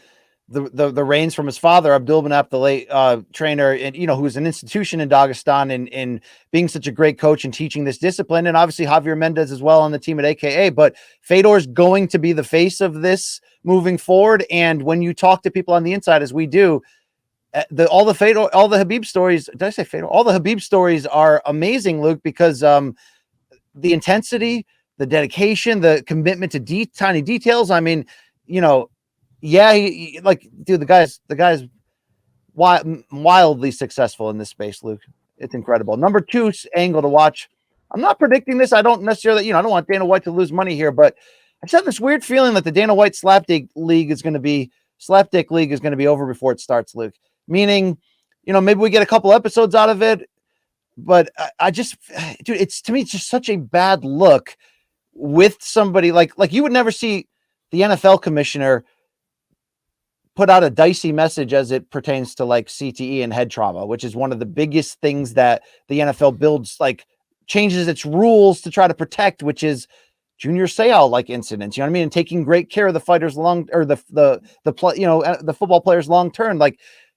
B: the reins from his father, Abdul Banap, the late trainer, and who's an institution in Dagestan, and being such a great coach and teaching this discipline, and obviously Javier Mendez as well on the team at AKA. But Fedor's going to be the face of this moving forward. And when you talk to people on the inside, as we do, all the Habib stories. Did I say Fedor? All the Habib stories are amazing, Luke, because the intensity, the dedication, the commitment to tiny details. I mean, yeah, the guy's wildly successful in this space, Luke. It's incredible. Number 2 angle to watch. I'm not predicting this. I don't necessarily, I don't want Dana White to lose money here, but I just have this weird feeling that the Dana White slapdick league is going to be over before it starts, Luke. Meaning, maybe we get a couple episodes out of it, but I just, dude, to me, it's just such a bad look with somebody like you would never see the NFL commissioner put out a dicey message as it pertains to like CTE and head trauma, which is one of the biggest things that the NFL builds, changes its rules to try to protect, which is Junior Seau incidents, you know what I mean? And taking great care of the fighters the football players long term.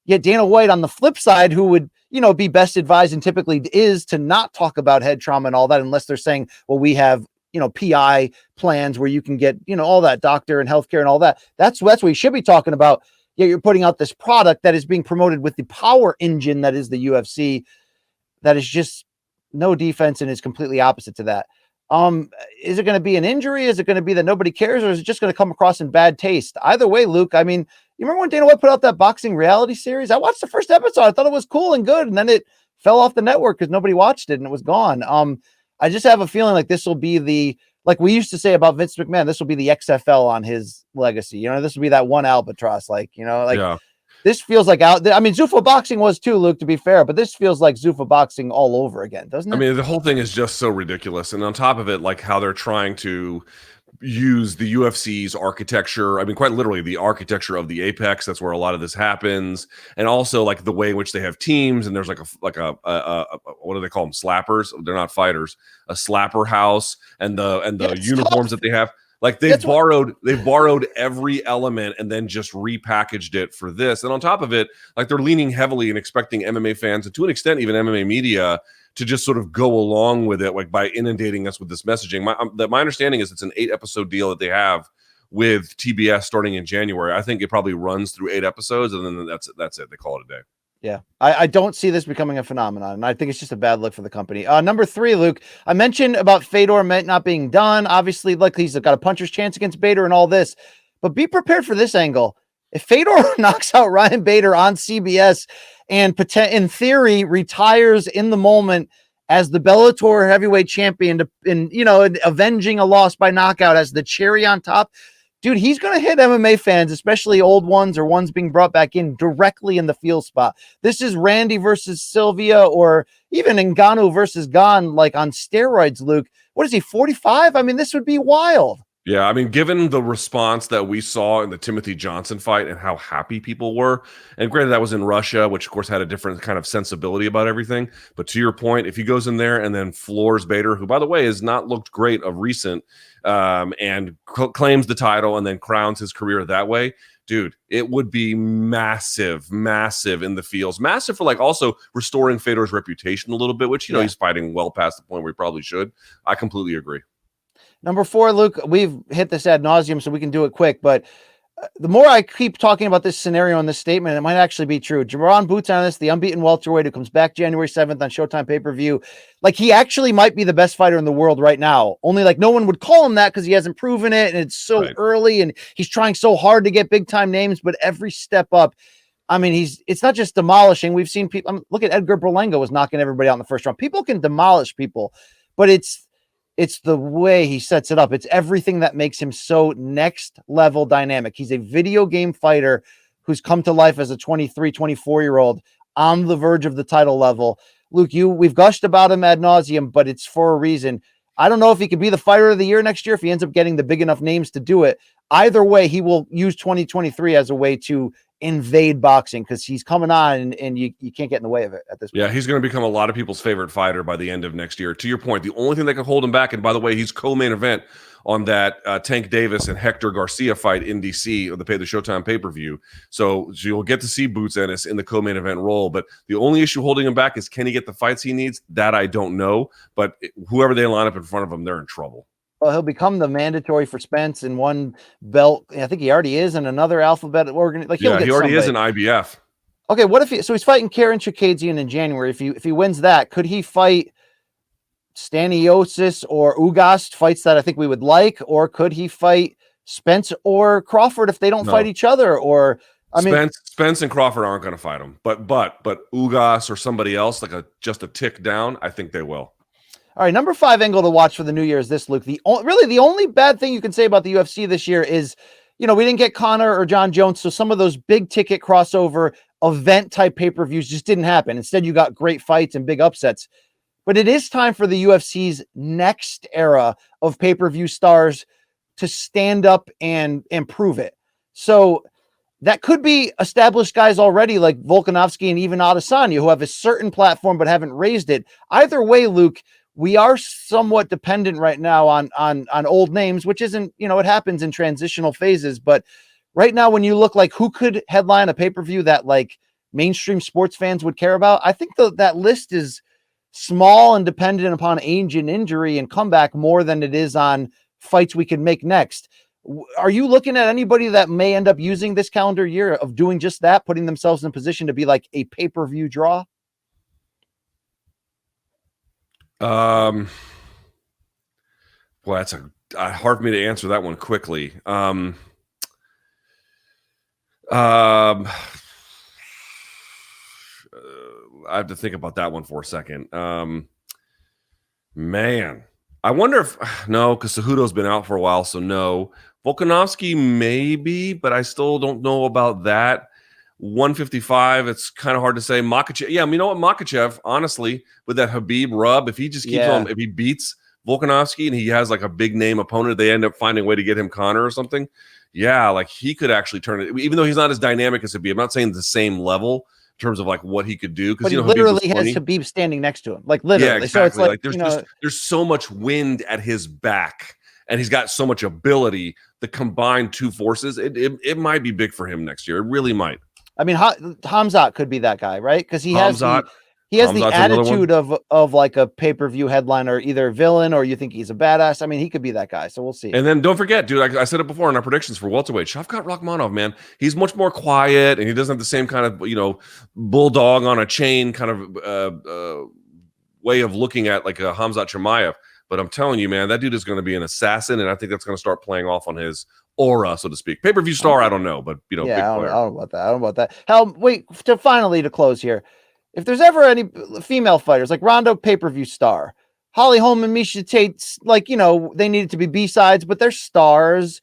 B: Yet Dana White on the flip side, who would, be best advised and typically is to not talk about head trauma and all that, unless they're saying, well, we have, PI plans where you can get, all that doctor and healthcare and all that. That's what you should be talking about. Yeah, you're putting out this product that is being promoted with the power engine that is the UFC, that is just no defense and is completely opposite to that. Is it going to be an injury? Is it going to be that nobody cares, or is it just going to come across in bad taste? Either way, Luke, I mean, you remember when Dana White put out that boxing reality series? I watched the first episode. I thought it was cool and good. And then it fell off the network because nobody watched it and it was gone. I just have a feeling like this will be the like we used to say about Vince McMahon, this will be the XFL on his legacy. You know, this will be that one albatross. Like, you know, like this feels like out. I mean, Zuffa boxing was too, Luke, to be fair, but this feels like Zuffa boxing all over again, doesn't it?
A: I mean, the whole thing is just so ridiculous. And on top of it, like how they're trying to use the UFC's architecture. I mean, quite literally the architecture of the apex. That's where a lot of this happens. And also like the way in which they have teams, and there's like a what do they call them? Slappers. They're not fighters. A slapper house, and the uniforms that they have. Like they've borrowed every element and then just repackaged it for this. And on top of it, like they're leaning heavily and expecting MMA fans, and to an extent, even MMA media, to just sort of go along with it, like by inundating us with this messaging. My understanding is it's an 8-episode deal that they have with TBS starting in January. I think it probably runs through 8 episodes, and then that's it. They call it a day.
B: Yeah, I don't see this becoming a phenomenon, and I think it's just a bad look for the company. Number 3, Luke, I mentioned about Fedor not being done. Obviously, like he's got a puncher's chance against Bader and all this, but be prepared for this angle. If Fedor knocks out Ryan Bader on CBS and in theory retires in the moment as the Bellator heavyweight champion, avenging a loss by knockout as the cherry on top, dude, he's going to hit MMA fans, especially old ones or ones being brought back in, directly in the feel spot. This is Randy versus Sylvia, or even Ngannou versus Gane, like on steroids, Luke. What is he, 45? I mean, this would be wild.
A: Yeah, I mean, given the response that we saw in the Timothy Johnson fight and how happy people were, and granted that was in Russia, which of course had a different kind of sensibility about everything. But to your point, if he goes in there and then floors Bader, who by the way has not looked great of recent, and claims the title and then crowns his career that way, dude, it would be massive in the fields. Massive for like also restoring Fedor's reputation a little bit, which, you know, he's fighting well past the point where he probably should. I completely agree.
B: Number 4, Luke, we've hit this ad nauseum, so we can do it quick. But the more I keep talking about this scenario and this statement, it might actually be true. Jaron Boots on this, the unbeaten welterweight who comes back January 7th on Showtime pay-per-view. Like, he actually might be the best fighter in the world right now. Only like no one would call him that because he hasn't proven it, and it's so early, and he's trying so hard to get big-time names. But every step up, I mean, it's not just demolishing. We've seen people. Look at Edgar Berlanga was knocking everybody out in the first round. People can demolish people, but it's the way he sets it up. It's everything that makes him so next level dynamic. He's a video game fighter who's come to life as a 23, 24-year-old on the verge of the title level. Luke, we've gushed about him ad nauseum, but it's for a reason. I don't know if he could be the fighter of the year next year if he ends up getting the big enough names to do it. Either way, he will use 2023 as a way to invade boxing because he's coming on and you can't get in the way of it at this point.
A: Yeah, he's going to become a lot of people's favorite fighter by the end of next year. To your point, the only thing that can hold him back, and by the way, he's co-main event on that Tank Davis and Hector Garcia fight in DC or the Showtime pay-per-view. So you'll get to see Boots Ennis in the co-main event role. But the only issue holding him back is, can he get the fights he needs? That I don't know. But whoever they line up in front of him, they're in trouble.
B: Well, he'll become the mandatory for Spence in one belt. I think he already is in another alphabet organ. Like,
A: he already is in IBF.
B: Okay, what if he's fighting Karen Chikadze in January? If he wins that, could he fight Staniotis or Ugast, fights that I think we would like, or could he fight Spence or Crawford if they don't fight each other? Or
A: Spence and Crawford aren't going to fight him, but Ugast or somebody else, like just a tick down, I think they will.
B: All right, number 5 angle to watch for the New Year is this, Luke. The only bad thing you can say about the UFC this year is, we didn't get Conor or John Jones, so some of those big ticket crossover event type pay-per-views just didn't happen. Instead, you got great fights and big upsets. But it is time for the UFC's next era of pay-per-view stars to stand up and prove it. So that could be established guys already like Volkanovski and even Adesanya, who have a certain platform but haven't raised it. Either way, Luke, we are somewhat dependent right now on old names, which isn't, it happens in transitional phases. But right now, when you look like who could headline a pay-per-view that like mainstream sports fans would care about, I think that list is small and dependent upon age and injury and comeback more than it is on fights we can make next. Are you looking at anybody that may end up using this calendar year of doing just that, putting themselves in position to be like a pay-per-view draw?
A: Well, that's hard for me to answer that one quickly. I have to think about that one for a second. Man, I wonder if no, because Cejudo's been out for a while, so no. Volkanovski maybe, but I still don't know about that. 155, it's kind of hard to say. Makhachev, yeah, you know what, Makhachev, honestly, with that Habib rub, if he just keeps on, if he beats Volkanovski and he has like a big name opponent, they end up finding a way to get him Connor or something. Yeah, like he could actually turn it, even though he's not as dynamic as Habib. I'm not saying the same level in terms of like what he could do, because
B: he literally has Habib standing next to him, like literally.
A: Yeah, exactly.
B: So it's
A: like there's so much wind at his back, and he's got so much ability. The combined two forces, it might be big for him next year. It really might.
B: I mean, Hamzat could be that guy, right? Because he has the
A: Hamzat's
B: attitude of like a pay-per-view headliner, either villain or you think he's a badass. I mean, he could be that guy. So we'll see.
A: And then don't forget, dude, I said it before in our predictions for welterweight, Shavkat Rakhmonov, man, he's much more quiet and he doesn't have the same kind of, bulldog on a chain kind of way of looking at like a Hamzat Chimaev. But I'm telling you, man, that dude is going to be an assassin, and I think that's going to start playing off on his aura, so to speak. Pay-per-view star, I don't know, but
B: yeah, big player. I don't know about that. I don't know about that. Hell, wait, to close here. If there's ever any female fighters like Ronda, pay-per-view star, Holly Holm and Misha Tate's, like, they needed to be B-sides, but they're stars.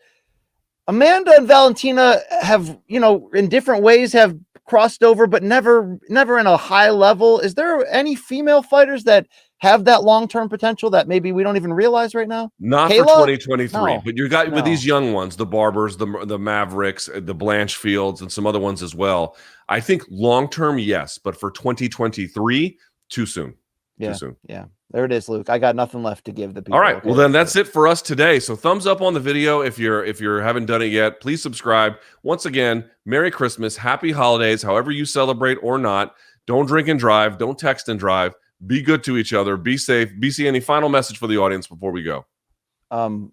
B: Amanda and Valentina have, in different ways have crossed over, but never in a high level. Is there any female fighters that have that long-term potential that maybe we don't even realize right now?
A: Not
B: Kayla?
A: For 2023, but you got with these young ones, the Barbers, the Mavericks, the Blanchfields, and some other ones as well. I think long-term, yes, but for 2023, too soon.
B: Yeah,
A: too soon.
B: Yeah. There it is, Luke. I got nothing left to give the people.
A: All right. Okay. Well, then that's it for us today. So thumbs up on the video if you haven't done it yet. Please subscribe. Once again, Merry Christmas, Happy Holidays, however you celebrate or not. Don't drink and drive. Don't text and drive. Be good to each other. Be safe. BC, any final message for the audience before we go?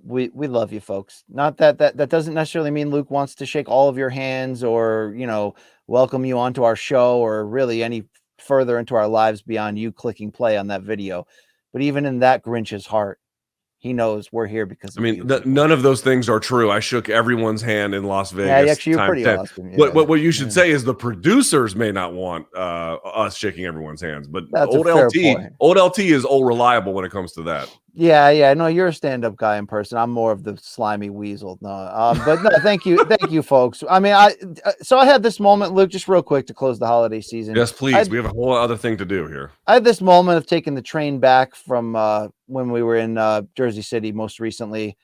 B: We love you, folks. Not that doesn't necessarily mean Luke wants to shake all of your hands or, welcome you onto our show or really any further into our lives beyond you clicking play on that video. But even in that Grinch's heart, he knows we're here because of you.
A: None of those things are true. I shook everyone's hand in Las Vegas.
B: Yeah, actually, you're pretty awesome.
A: Yeah. What you should say is the producers may not want us shaking everyone's hands, but
B: that's
A: old LT is old reliable when it comes to that.
B: Yeah. No, you're a stand-up guy in person. I'm more of the slimy weasel. No, but no, thank you, folks. I mean, so I had this moment, Luke, just real quick to close the holiday season.
A: Yes, please. We have a whole other thing to do here.
B: I had this moment of taking the train back from when we were in Jersey City most recently,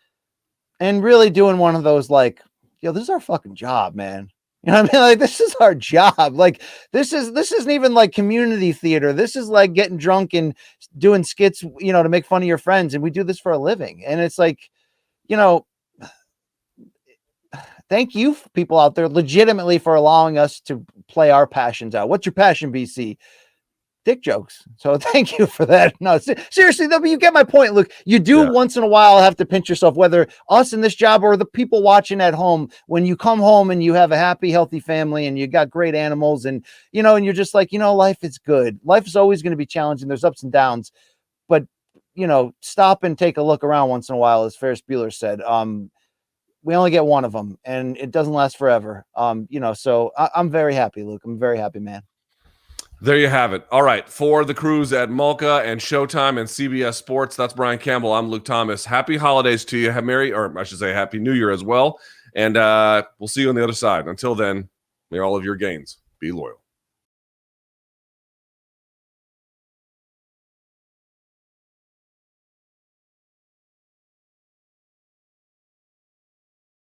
B: and really doing one of those like, this is our fucking job, man. You know what I mean? Like, this is our job. Like, this isn't even like community theater. This is like getting drunk and doing skits, to make fun of your friends. And we do this for a living. And it's like, thank you people out there legitimately for allowing us to play our passions out. What's your passion, BC? Dick jokes. So thank you for that. No, seriously, though, but you get my point, Luke. You do once in a while have to pinch yourself, whether us in this job or the people watching at home. When you come home and you have a happy, healthy family and you got great animals and, and you're just like, life is good. Life is always going to be challenging. There's ups and downs, but, stop and take a look around once in a while, as Ferris Bueller said. We only get one of them and it doesn't last forever. So I'm very happy, Luke. I'm a very happy man.
A: There you have it. All right. For the crews at Malka and Showtime and CBS Sports, that's Brian Campbell. I'm Luke Thomas. Happy holidays to you. Happy New Year as well. And we'll see you on the other side. Until then, may all of your gains be loyal.